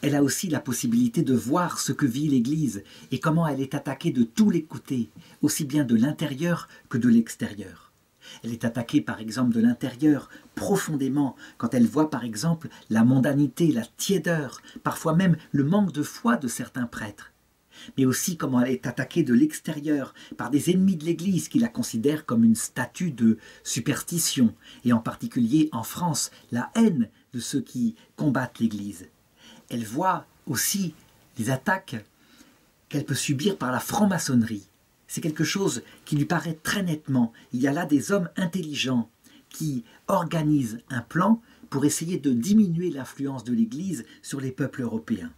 Elle a aussi la possibilité de voir ce que vit l'Église et comment elle est attaquée de tous les côtés, aussi bien de l'intérieur que de l'extérieur. Elle est attaquée par exemple de l'intérieur profondément quand elle voit par exemple la mondanité, la tiédeur, parfois même le manque de foi de certains prêtres. Mais aussi comment elle est attaquée de l'extérieur par des ennemis de l'Église qui la considèrent comme une statue de superstition, et en particulier en France, la haine de ceux qui combattent l'Église. Elle voit aussi les attaques qu'elle peut subir par la franc-maçonnerie. C'est quelque chose qui lui paraît très nettement. Il y a là des hommes intelligents qui organisent un plan pour essayer de diminuer l'influence de l'Église sur les peuples européens.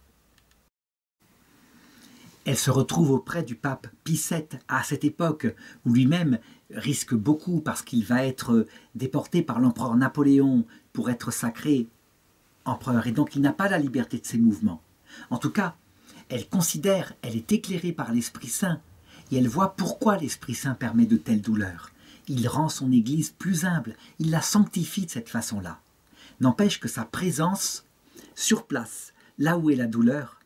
Elle se retrouve auprès du pape Pie VII à cette époque où lui-même risque beaucoup parce qu'il va être déporté par l'empereur Napoléon pour être sacré empereur, et donc il n'a pas la liberté de ses mouvements. En tout cas, elle considère, elle est éclairée par l'Esprit Saint, et elle voit pourquoi l'Esprit Saint permet de telles douleurs. Il rend son Église plus humble, il la sanctifie de cette façon-là. N'empêche que sa présence sur place, là où est la douleur,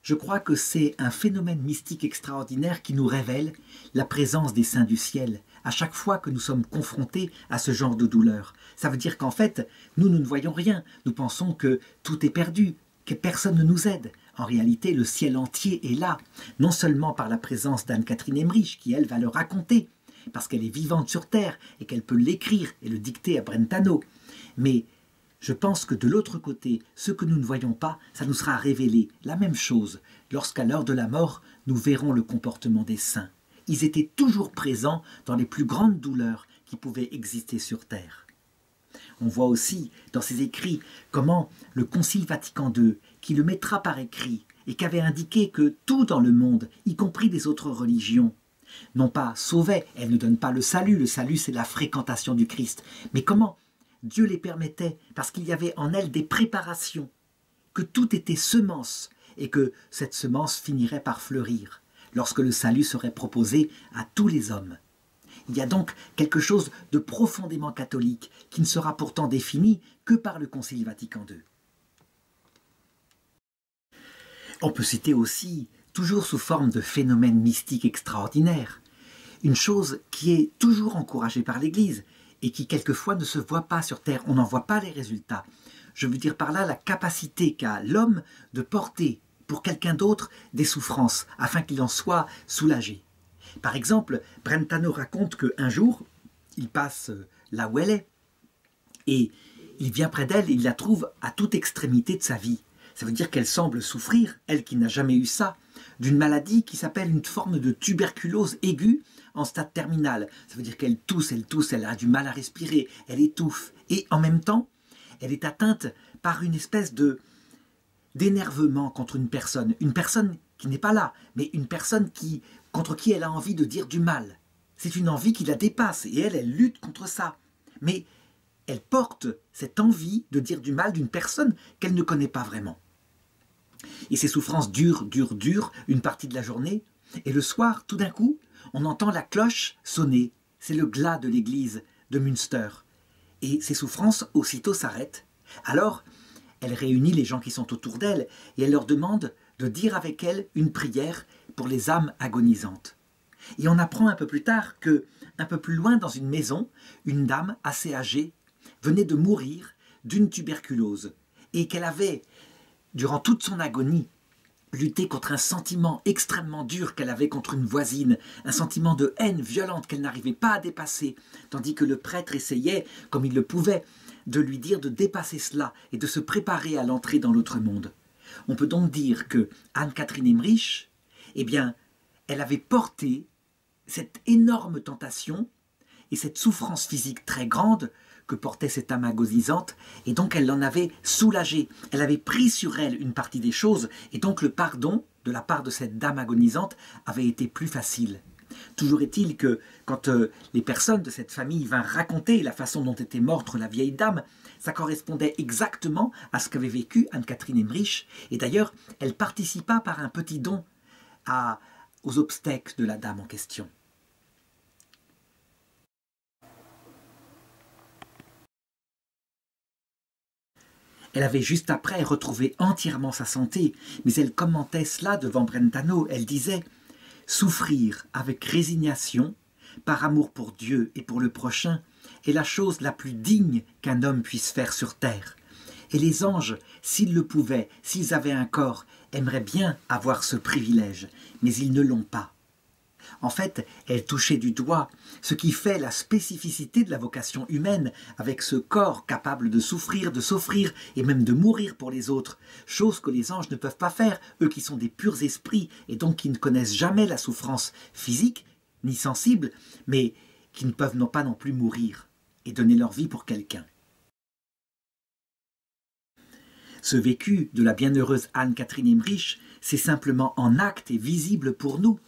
je crois que c'est un phénomène mystique extraordinaire qui nous révèle la présence des saints du ciel à chaque fois que nous sommes confrontés à ce genre de douleur. Ça veut dire qu'en fait, nous ne voyons rien. Nous pensons que tout est perdu, que personne ne nous aide. En réalité, le ciel entier est là, non seulement par la présence d'Anne-Catherine Emmerich, qui elle va le raconter, parce qu'elle est vivante sur terre et qu'elle peut l'écrire et le dicter à Brentano, mais je pense que de l'autre côté, ce que nous ne voyons pas, ça nous sera révélé. La même chose, lorsqu'à l'heure de la mort, nous verrons le comportement des saints. Ils étaient toujours présents dans les plus grandes douleurs qui pouvaient exister sur terre. On voit aussi dans ses écrits comment le Concile Vatican II, qui le mettra par écrit et qui avait indiqué que tout dans le monde, y compris les autres religions, non pas sauvait, elle ne donne pas le salut c'est la fréquentation du Christ, mais comment Dieu les permettait parce qu'il y avait en elles des préparations, que tout était semence et que cette semence finirait par fleurir lorsque le salut serait proposé à tous les hommes. Il y a donc quelque chose de profondément catholique qui ne sera pourtant défini que par le Concile Vatican II. On peut citer aussi, toujours sous forme de phénomène mystique extraordinaire, une chose qui est toujours encouragée par l'Église et qui quelquefois ne se voit pas sur terre, on n'en voit pas les résultats. Je veux dire par là la capacité qu'a l'homme de porter pour quelqu'un d'autre des souffrances afin qu'il en soit soulagé. Par exemple, Brentano raconte qu'un jour, il passe là où elle est et il vient près d'elle et il la trouve à toute extrémité de sa vie. Ça veut dire qu'elle semble souffrir, elle qui n'a jamais eu ça, d'une maladie qui s'appelle une forme de tuberculose aiguë en stade terminal. Ça veut dire qu'elle tousse, elle a du mal à respirer, elle étouffe. Et en même temps, elle est atteinte par une espèce d'énervement contre une personne qui n'est pas là, mais une personne contre qui elle a envie de dire du mal. C'est une envie qui la dépasse et elle lutte contre ça. Mais elle porte cette envie de dire du mal d'une personne qu'elle ne connaît pas vraiment. Et ces souffrances durent une partie de la journée. Et le soir, tout d'un coup, on entend la cloche sonner. C'est le glas de l'église de Münster. Et ces souffrances aussitôt s'arrêtent. Alors, elle réunit les gens qui sont autour d'elle et elle leur demande de dire avec elle une prière pour les âmes agonisantes. Et on apprend un peu plus tard que, un peu plus loin dans une maison, une dame assez âgée venait de mourir d'une tuberculose et qu'elle avait, durant toute son agonie, lutté contre un sentiment extrêmement dur qu'elle avait contre une voisine, un sentiment de haine violente qu'elle n'arrivait pas à dépasser, tandis que le prêtre essayait, comme il le pouvait, de lui dire de dépasser cela et de se préparer à l'entrée dans l'autre monde. On peut donc dire que Anne-Catherine Emmerich, eh bien, elle avait porté cette énorme tentation et cette souffrance physique très grande que portait cette âme agonisante, et donc elle l'en avait soulagé. Elle avait pris sur elle une partie des choses, et donc le pardon de la part de cette dame agonisante avait été plus facile. Toujours est-il que quand les personnes de cette famille vinrent raconter la façon dont était morte la vieille dame, ça correspondait exactement à ce qu'avait vécu Anne-Catherine Emmerich, et d'ailleurs elle participa par un petit don aux obsèques de la dame en question. Elle avait juste après retrouvé entièrement sa santé, mais elle commentait cela devant Brentano. Elle disait « Souffrir avec résignation, par amour pour Dieu et pour le prochain, est la chose la plus digne qu'un homme puisse faire sur terre. Et les anges, s'ils le pouvaient, s'ils avaient un corps, aimeraient bien avoir ce privilège, mais ils ne l'ont pas. » En fait, elle touchait du doigt ce qui fait la spécificité de la vocation humaine, avec ce corps capable de souffrir, de s'offrir et même de mourir pour les autres, chose que les anges ne peuvent pas faire, eux qui sont des purs esprits et donc qui ne connaissent jamais la souffrance physique ni sensible, mais qui ne peuvent pas non plus mourir et donner leur vie pour quelqu'un. Ce vécu de la bienheureuse Anne-Catherine Emmerich, c'est simplement en acte et visible pour nous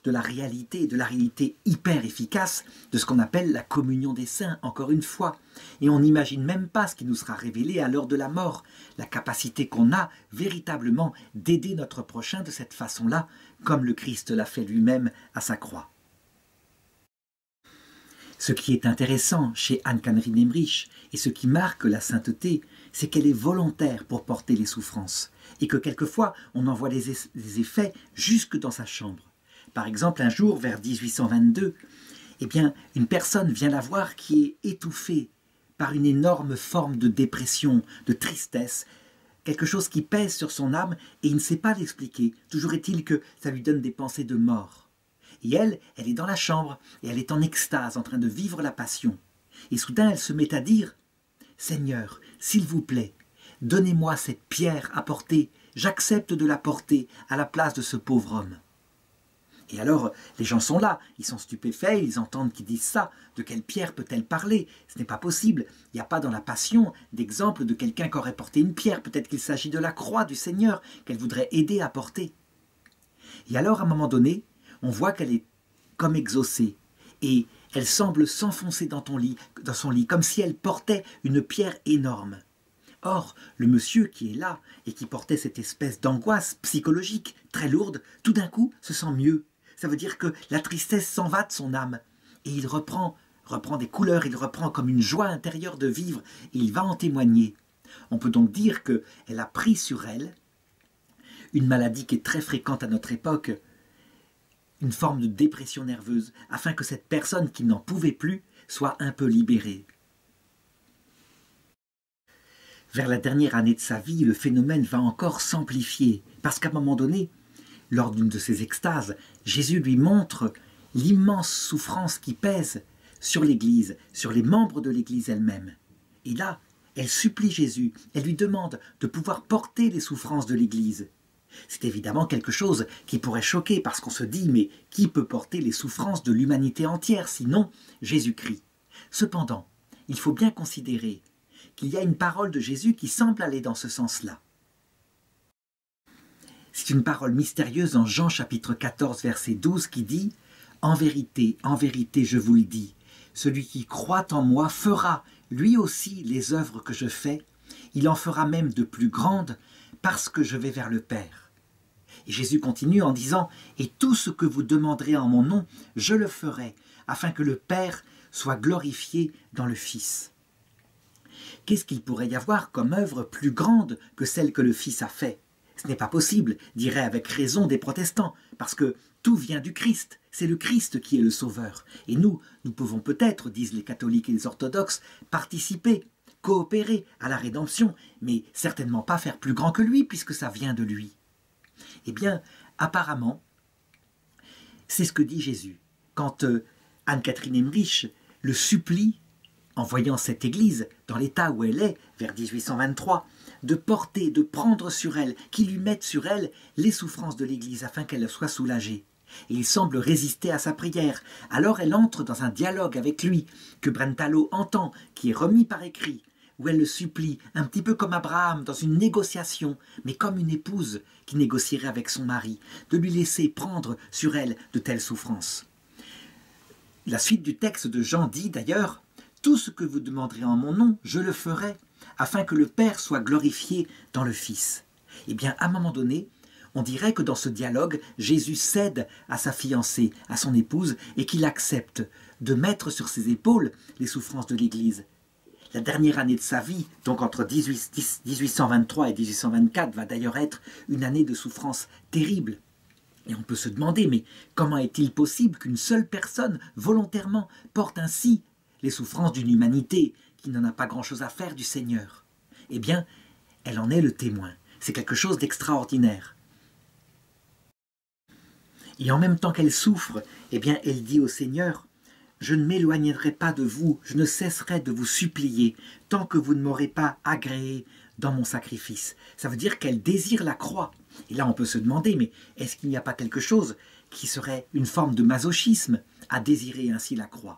de la réalité hyper efficace de ce qu'on appelle la communion des saints, encore une fois. Et on n'imagine même pas ce qui nous sera révélé à l'heure de la mort, la capacité qu'on a véritablement d'aider notre prochain de cette façon-là, comme le Christ l'a fait lui-même à sa croix. Ce qui est intéressant chez Anne-Catherine Emmerich et ce qui marque la sainteté, c'est qu'elle est volontaire pour porter les souffrances et que quelquefois on en voit les effets jusque dans sa chambre. Par exemple, un jour, vers 1822, eh bien, une personne vient la voir qui est étouffée par une énorme forme de dépression, de tristesse, quelque chose qui pèse sur son âme et il ne sait pas l'expliquer. Toujours est-il que ça lui donne des pensées de mort. Et elle est dans la chambre et elle est en extase, en train de vivre la passion. Et soudain, elle se met à dire « Seigneur, s'il vous plaît, donnez-moi cette pierre à porter, j'accepte de la porter à la place de ce pauvre homme. » Et alors, les gens sont là, ils sont stupéfaits, ils entendent qu'ils disent ça. De quelle pierre peut-elle parler? Ce n'est pas possible. Il n'y a pas dans la Passion d'exemple de quelqu'un qui aurait porté une pierre. Peut-être qu'il s'agit de la croix du Seigneur qu'elle voudrait aider à porter. Et alors, à un moment donné, on voit qu'elle est comme exaucée. Et elle semble s'enfoncer dans son lit, comme si elle portait une pierre énorme. Or, le monsieur qui est là et qui portait cette espèce d'angoisse psychologique très lourde, tout d'un coup se sent mieux. Ça veut dire que la tristesse s'en va de son âme. Et il reprend des couleurs, il reprend comme une joie intérieure de vivre, et il va en témoigner. On peut donc dire qu'elle a pris sur elle une maladie qui est très fréquente à notre époque, une forme de dépression nerveuse, afin que cette personne qui n'en pouvait plus soit un peu libérée. Vers la dernière année de sa vie, le phénomène va encore s'amplifier, parce qu'à un moment donné, lors d'une de ses extases, Jésus lui montre l'immense souffrance qui pèse sur l'Église, sur les membres de l'Église elle-même. Et là, elle supplie Jésus, elle lui demande de pouvoir porter les souffrances de l'Église. C'est évidemment quelque chose qui pourrait choquer, parce qu'on se dit, mais qui peut porter les souffrances de l'humanité entière, sinon Jésus-Christ? Cependant, il faut bien considérer qu'il y a une parole de Jésus qui semble aller dans ce sens-là. C'est une parole mystérieuse en Jean chapitre 14, verset 12 qui dit « En vérité, je vous le dis, celui qui croit en moi fera lui aussi les œuvres que je fais, il en fera même de plus grandes parce que je vais vers le Père. Et Jésus continue en disant « Et tout ce que vous demanderez en mon nom, je le ferai, afin que le Père soit glorifié dans le Fils. » Qu'est-ce qu'il pourrait y avoir comme œuvre plus grande que celle que le Fils a fait? Ce n'est pas possible, diraient avec raison des protestants, parce que tout vient du Christ, c'est le Christ qui est le Sauveur. Et nous pouvons peut-être, disent les catholiques et les orthodoxes, participer, coopérer à la rédemption, mais certainement pas faire plus grand que lui, puisque ça vient de lui. Eh bien, apparemment, c'est ce que dit Jésus. Quand Anne-Catherine Emmerich le supplie, en voyant cette Église dans l'état où elle est, vers 1823, de porter, de prendre sur elle, qu'il lui mette sur elle les souffrances de l'Église afin qu'elle soit soulagée. Et il semble résister à sa prière. Alors elle entre dans un dialogue avec lui, que Brentano entend, qui est remis par écrit, où elle le supplie, un petit peu comme Abraham, dans une négociation, mais comme une épouse qui négocierait avec son mari, de lui laisser prendre sur elle de telles souffrances. La suite du texte de Jean dit d'ailleurs « Tout ce que vous demanderez en mon nom, je le ferai, afin que le Père soit glorifié dans le Fils. » Eh bien, à un moment donné, on dirait que dans ce dialogue, Jésus cède à sa fiancée, à son épouse, et qu'il accepte de mettre sur ses épaules les souffrances de l'Église. La dernière année de sa vie, donc entre 1823 et 1824, va d'ailleurs être une année de souffrance terrible. Et on peut se demander, mais comment est-il possible qu'une seule personne, volontairement, porte ainsi les souffrances d'une humanité qui n'en a pas grand-chose à faire du Seigneur? Eh bien, elle en est le témoin. C'est quelque chose d'extraordinaire. Et en même temps qu'elle souffre, eh bien, elle dit au Seigneur « Je ne m'éloignerai pas de vous, je ne cesserai de vous supplier, tant que vous ne m'aurez pas agréé dans mon sacrifice. » Ça veut dire qu'elle désire la croix. Et là, on peut se demander, mais est-ce qu'il n'y a pas quelque chose qui serait une forme de masochisme à désirer ainsi la croix?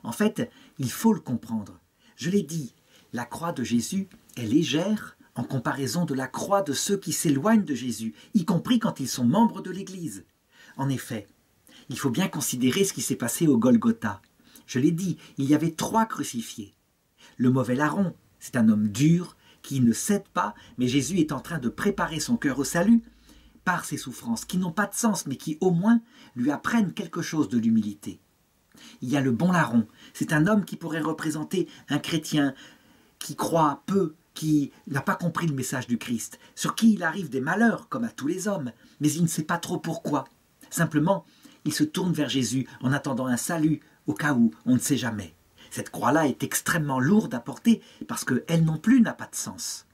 En fait, il faut le comprendre. Je l'ai dit, la croix de Jésus est légère en comparaison de la croix de ceux qui s'éloignent de Jésus, y compris quand ils sont membres de l'Église. En effet, il faut bien considérer ce qui s'est passé au Golgotha. Je l'ai dit, il y avait 3 crucifiés. Le mauvais larron, c'est un homme dur, qui ne cède pas, mais Jésus est en train de préparer son cœur au salut par ses souffrances, qui n'ont pas de sens, mais qui au moins lui apprennent quelque chose de l'humilité. Il y a le bon larron, c'est un homme qui pourrait représenter un chrétien qui croit peu, qui n'a pas compris le message du Christ, sur qui il arrive des malheurs, comme à tous les hommes, mais il ne sait pas trop pourquoi. Simplement, il se tourne vers Jésus en attendant un salut, au cas où on ne sait jamais. Cette croix-là est extrêmement lourde à porter parce qu'elle non plus n'a pas de sens.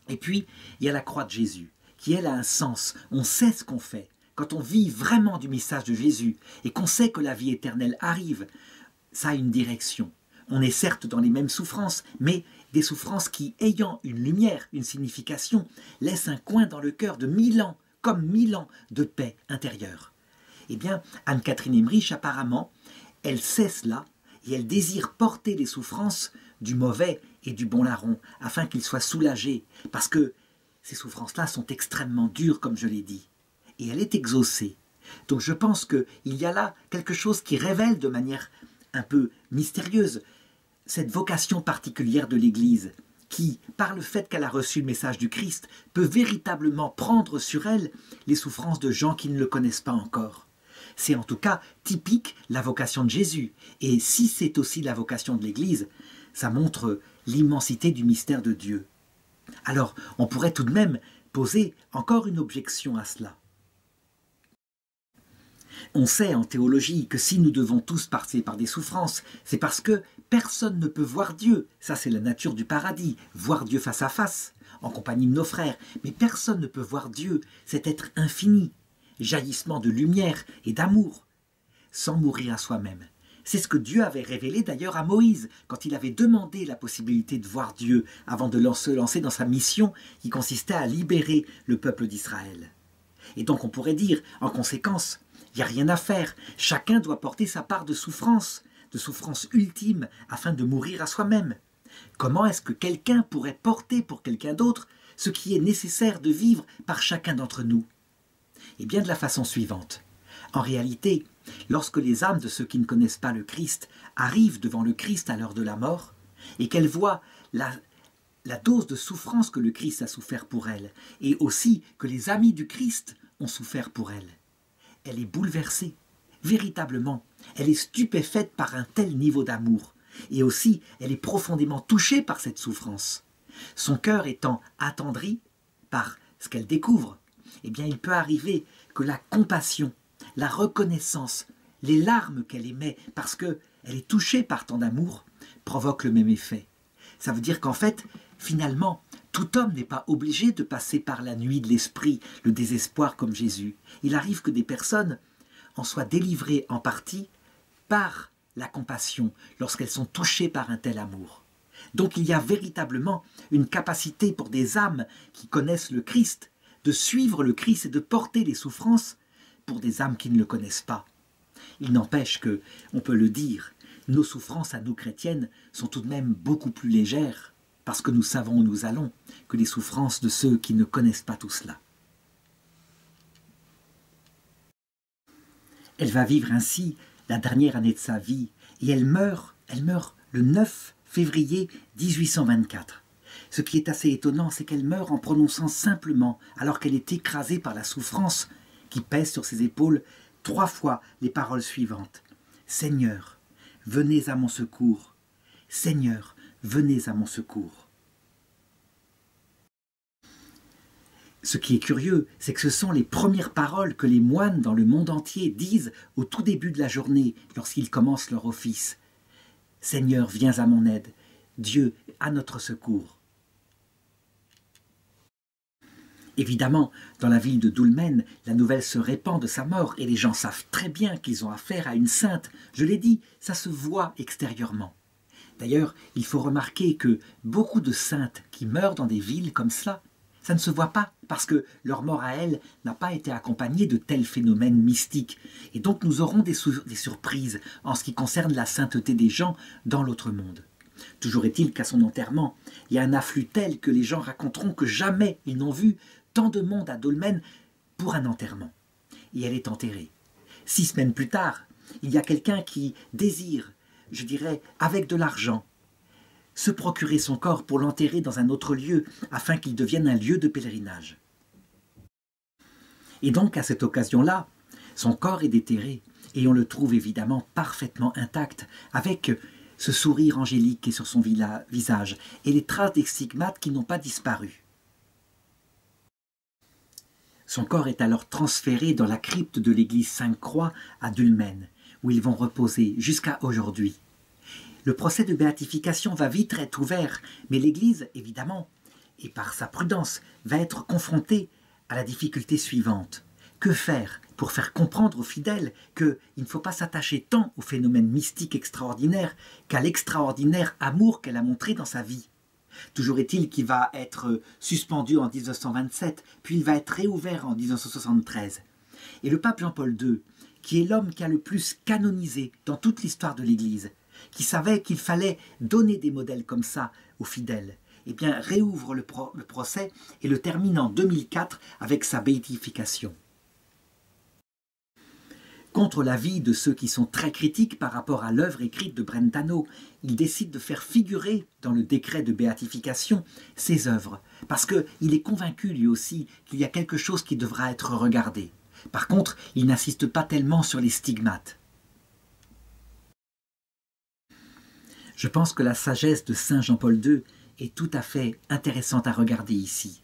Et puis, il y a la croix de Jésus, qui elle a un sens. On sait ce qu'on fait. Quand on vit vraiment du message de Jésus et qu'on sait que la vie éternelle arrive, ça a une direction. On est certes dans les mêmes souffrances, mais des souffrances qui, ayant une lumière, une signification, laissent un coin dans le cœur de 1000 ans, comme 1000 ans de paix intérieure. Eh bien, Anne-Catherine Emmerich, apparemment, elle sait cela, et elle désire porter les souffrances du mauvais et du bon larron, afin qu'il soit soulagé, parce que ces souffrances-là sont extrêmement dures, comme je l'ai dit, et elle est exaucée. Donc je pense qu'il y a là quelque chose qui révèle de manière un peu mystérieuse cette vocation particulière de l'Église, qui, par le fait qu'elle a reçu le message du Christ, peut véritablement prendre sur elle les souffrances de gens qui ne le connaissent pas encore. C'est en tout cas typique la vocation de Jésus. Et si c'est aussi la vocation de l'Église, ça montre l'immensité du mystère de Dieu. Alors, on pourrait tout de même poser encore une objection à cela. On sait en théologie que si nous devons tous passer par des souffrances, c'est parce que personne ne peut voir Dieu. Ça, c'est la nature du paradis, voir Dieu face à face, en compagnie de nos frères. Mais personne ne peut voir Dieu, cet être infini, jaillissement de lumière et d'amour, sans mourir à soi-même. C'est ce que Dieu avait révélé d'ailleurs à Moïse, quand il avait demandé la possibilité de voir Dieu avant de se lancer dans sa mission qui consistait à libérer le peuple d'Israël. Et donc on pourrait dire, en conséquence, il n'y a rien à faire, chacun doit porter sa part de souffrance ultime, afin de mourir à soi-même. Comment est-ce que quelqu'un pourrait porter pour quelqu'un d'autre ce qui est nécessaire de vivre par chacun d'entre nous? Eh bien de la façon suivante. En réalité, lorsque les âmes de ceux qui ne connaissent pas le Christ arrivent devant le Christ à l'heure de la mort, et qu'elles voient la dose de souffrance que le Christ a souffert pour elles, et aussi que les amis du Christ ont souffert pour elle. Elle est bouleversée, véritablement. Elle est stupéfaite par un tel niveau d'amour. Et aussi, elle est profondément touchée par cette souffrance. Son cœur étant attendri par ce qu'elle découvre, eh bien, il peut arriver que la compassion, la reconnaissance, les larmes qu'elle émet parce qu'elle est touchée par tant d'amour, provoquent le même effet. Ça veut dire qu'en fait, finalement, tout homme n'est pas obligé de passer par la nuit de l'esprit, le désespoir comme Jésus. Il arrive que des personnes en soient délivrées en partie par la compassion lorsqu'elles sont touchées par un tel amour. Donc il y a véritablement une capacité pour des âmes qui connaissent le Christ de suivre le Christ et de porter les souffrances pour des âmes qui ne le connaissent pas. Il n'empêche que, on peut le dire, nos souffrances à nous chrétiennes sont tout de même beaucoup plus légères parce que nous savons où nous allons que les souffrances de ceux qui ne connaissent pas tout cela. Elle va vivre ainsi la dernière année de sa vie et elle meurt le 9 février 1824. Ce qui est assez étonnant, c'est qu'elle meurt en prononçant simplement, alors qu'elle est écrasée par la souffrance qui pèse sur ses épaules, 3 fois les paroles suivantes. « Seigneur, venez à mon secours. Seigneur, venez à mon secours. » Ce qui est curieux, c'est que ce sont les premières paroles que les moines dans le monde entier disent au tout début de la journée, lorsqu'ils commencent leur office. « Seigneur, viens à mon aide. Dieu, à notre secours. » Évidemment, dans la ville de Doulmen, la nouvelle se répand de sa mort et les gens savent très bien qu'ils ont affaire à une sainte. Je l'ai dit, ça se voit extérieurement. D'ailleurs, il faut remarquer que beaucoup de saintes qui meurent dans des villes comme cela, ça ne se voit pas parce que leur mort à elles n'a pas été accompagnée de tels phénomènes mystiques. Et donc nous aurons des surprises en ce qui concerne la sainteté des gens dans l'autre monde. Toujours est-il qu'à son enterrement, il y a un afflux tel que les gens raconteront que jamais ils n'ont vu tant de monde à Dolmen pour un enterrement. Et elle est enterrée. 6 semaines plus tard, il y a quelqu'un qui désire, je dirais, avec de l'argent, se procurer son corps pour l'enterrer dans un autre lieu afin qu'il devienne un lieu de pèlerinage. Et donc, à cette occasion-là, son corps est déterré et on le trouve évidemment parfaitement intact avec ce sourire angélique qui est sur son visage et les traces des stigmates qui n'ont pas disparu. Son corps est alors transféré dans la crypte de l'église Sainte-Croix à Dulmen, où ils vont reposer jusqu'à aujourd'hui. Le procès de béatification va vite être ouvert, mais l'Église, évidemment, et par sa prudence, va être confrontée à la difficulté suivante. Que faire pour faire comprendre aux fidèles qu'il ne faut pas s'attacher tant au phénomène mystique extraordinaire qu'à l'extraordinaire amour qu'elle a montré dans sa vie? Toujours est-il qu'il va être suspendu en 1927, puis il va être réouvert en 1973. Et le pape Jean-Paul II, qui est l'homme qui a le plus canonisé dans toute l'histoire de l'Église, qui savait qu'il fallait donner des modèles comme ça aux fidèles, eh bien réouvre le procès et le termine en 2004 avec sa béatification. Contre l'avis de ceux qui sont très critiques par rapport à l'œuvre écrite de Brentano, il décide de faire figurer dans le décret de béatification ses œuvres, parce qu'il est convaincu lui aussi qu'il y a quelque chose qui devra être regardé. Par contre, il n'insiste pas tellement sur les stigmates. Je pense que la sagesse de Saint Jean-Paul II est tout à fait intéressante à regarder ici.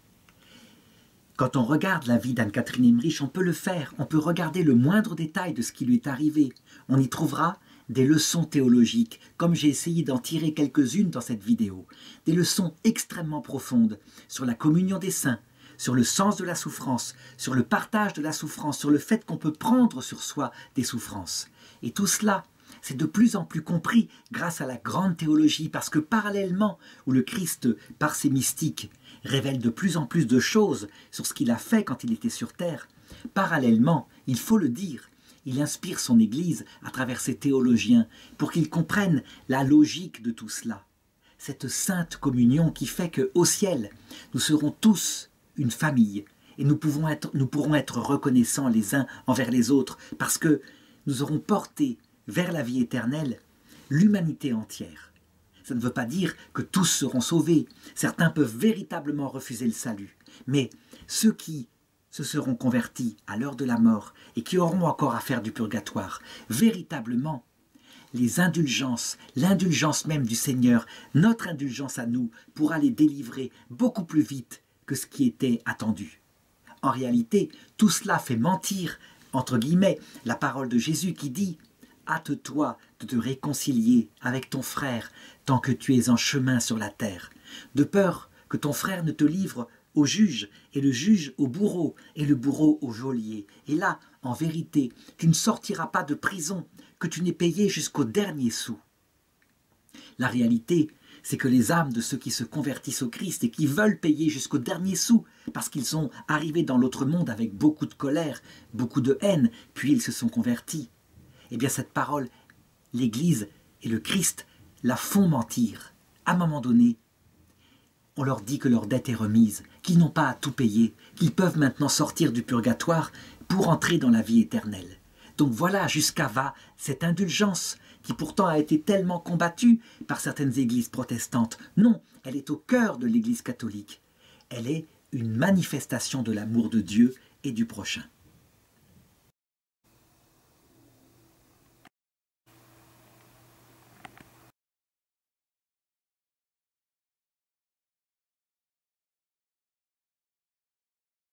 Quand on regarde la vie d'Anne-Catherine Emmerich, on peut le faire, on peut regarder le moindre détail de ce qui lui est arrivé. On y trouvera des leçons théologiques, comme j'ai essayé d'en tirer quelques-unes dans cette vidéo. Des leçons extrêmement profondes sur la communion des saints, sur le sens de la souffrance, sur le partage de la souffrance, sur le fait qu'on peut prendre sur soi des souffrances. Et tout cela, c'est de plus en plus compris grâce à la grande théologie, parce que parallèlement, où le Christ, par ses mystiques, révèle de plus en plus de choses sur ce qu'il a fait quand il était sur terre, parallèlement, il faut le dire, il inspire son Église à travers ses théologiens pour qu'ils comprennent la logique de tout cela. Cette sainte communion qui fait qu'au ciel, nous serons tous une famille et nous pourrons être reconnaissants les uns envers les autres parce que nous aurons porté vers la vie éternelle l'humanité entière. Ça ne veut pas dire que tous seront sauvés. Certains peuvent véritablement refuser le salut. Mais ceux qui se seront convertis à l'heure de la mort et qui auront encore à faire du purgatoire, véritablement, les indulgences, l'indulgence même du Seigneur, notre indulgence à nous, pourra les délivrer beaucoup plus vite que ce qui était attendu. En réalité, tout cela fait mentir, entre guillemets, la parole de Jésus qui dit « Hâte-toi de te réconcilier avec ton frère tant que tu es en chemin sur la terre, de peur que ton frère ne te livre au juge, et le juge au bourreau, et le bourreau au geôlier. Et là, en vérité, tu ne sortiras pas de prison, que tu n'aies payé jusqu'au dernier sou. » La réalité, c'est que les âmes de ceux qui se convertissent au Christ et qui veulent payer jusqu'au dernier sou, parce qu'ils sont arrivés dans l'autre monde avec beaucoup de colère, beaucoup de haine, puis ils se sont convertis, eh bien cette parole, l'Église et le Christ la font mentir. À un moment donné, on leur dit que leur dette est remise, qu'ils n'ont pas à tout payer, qu'ils peuvent maintenant sortir du purgatoire pour entrer dans la vie éternelle. Donc voilà jusqu'à va cette indulgence qui pourtant a été tellement combattue par certaines églises protestantes. Non, elle est au cœur de l'Église catholique. Elle est une manifestation de l'amour de Dieu et du prochain.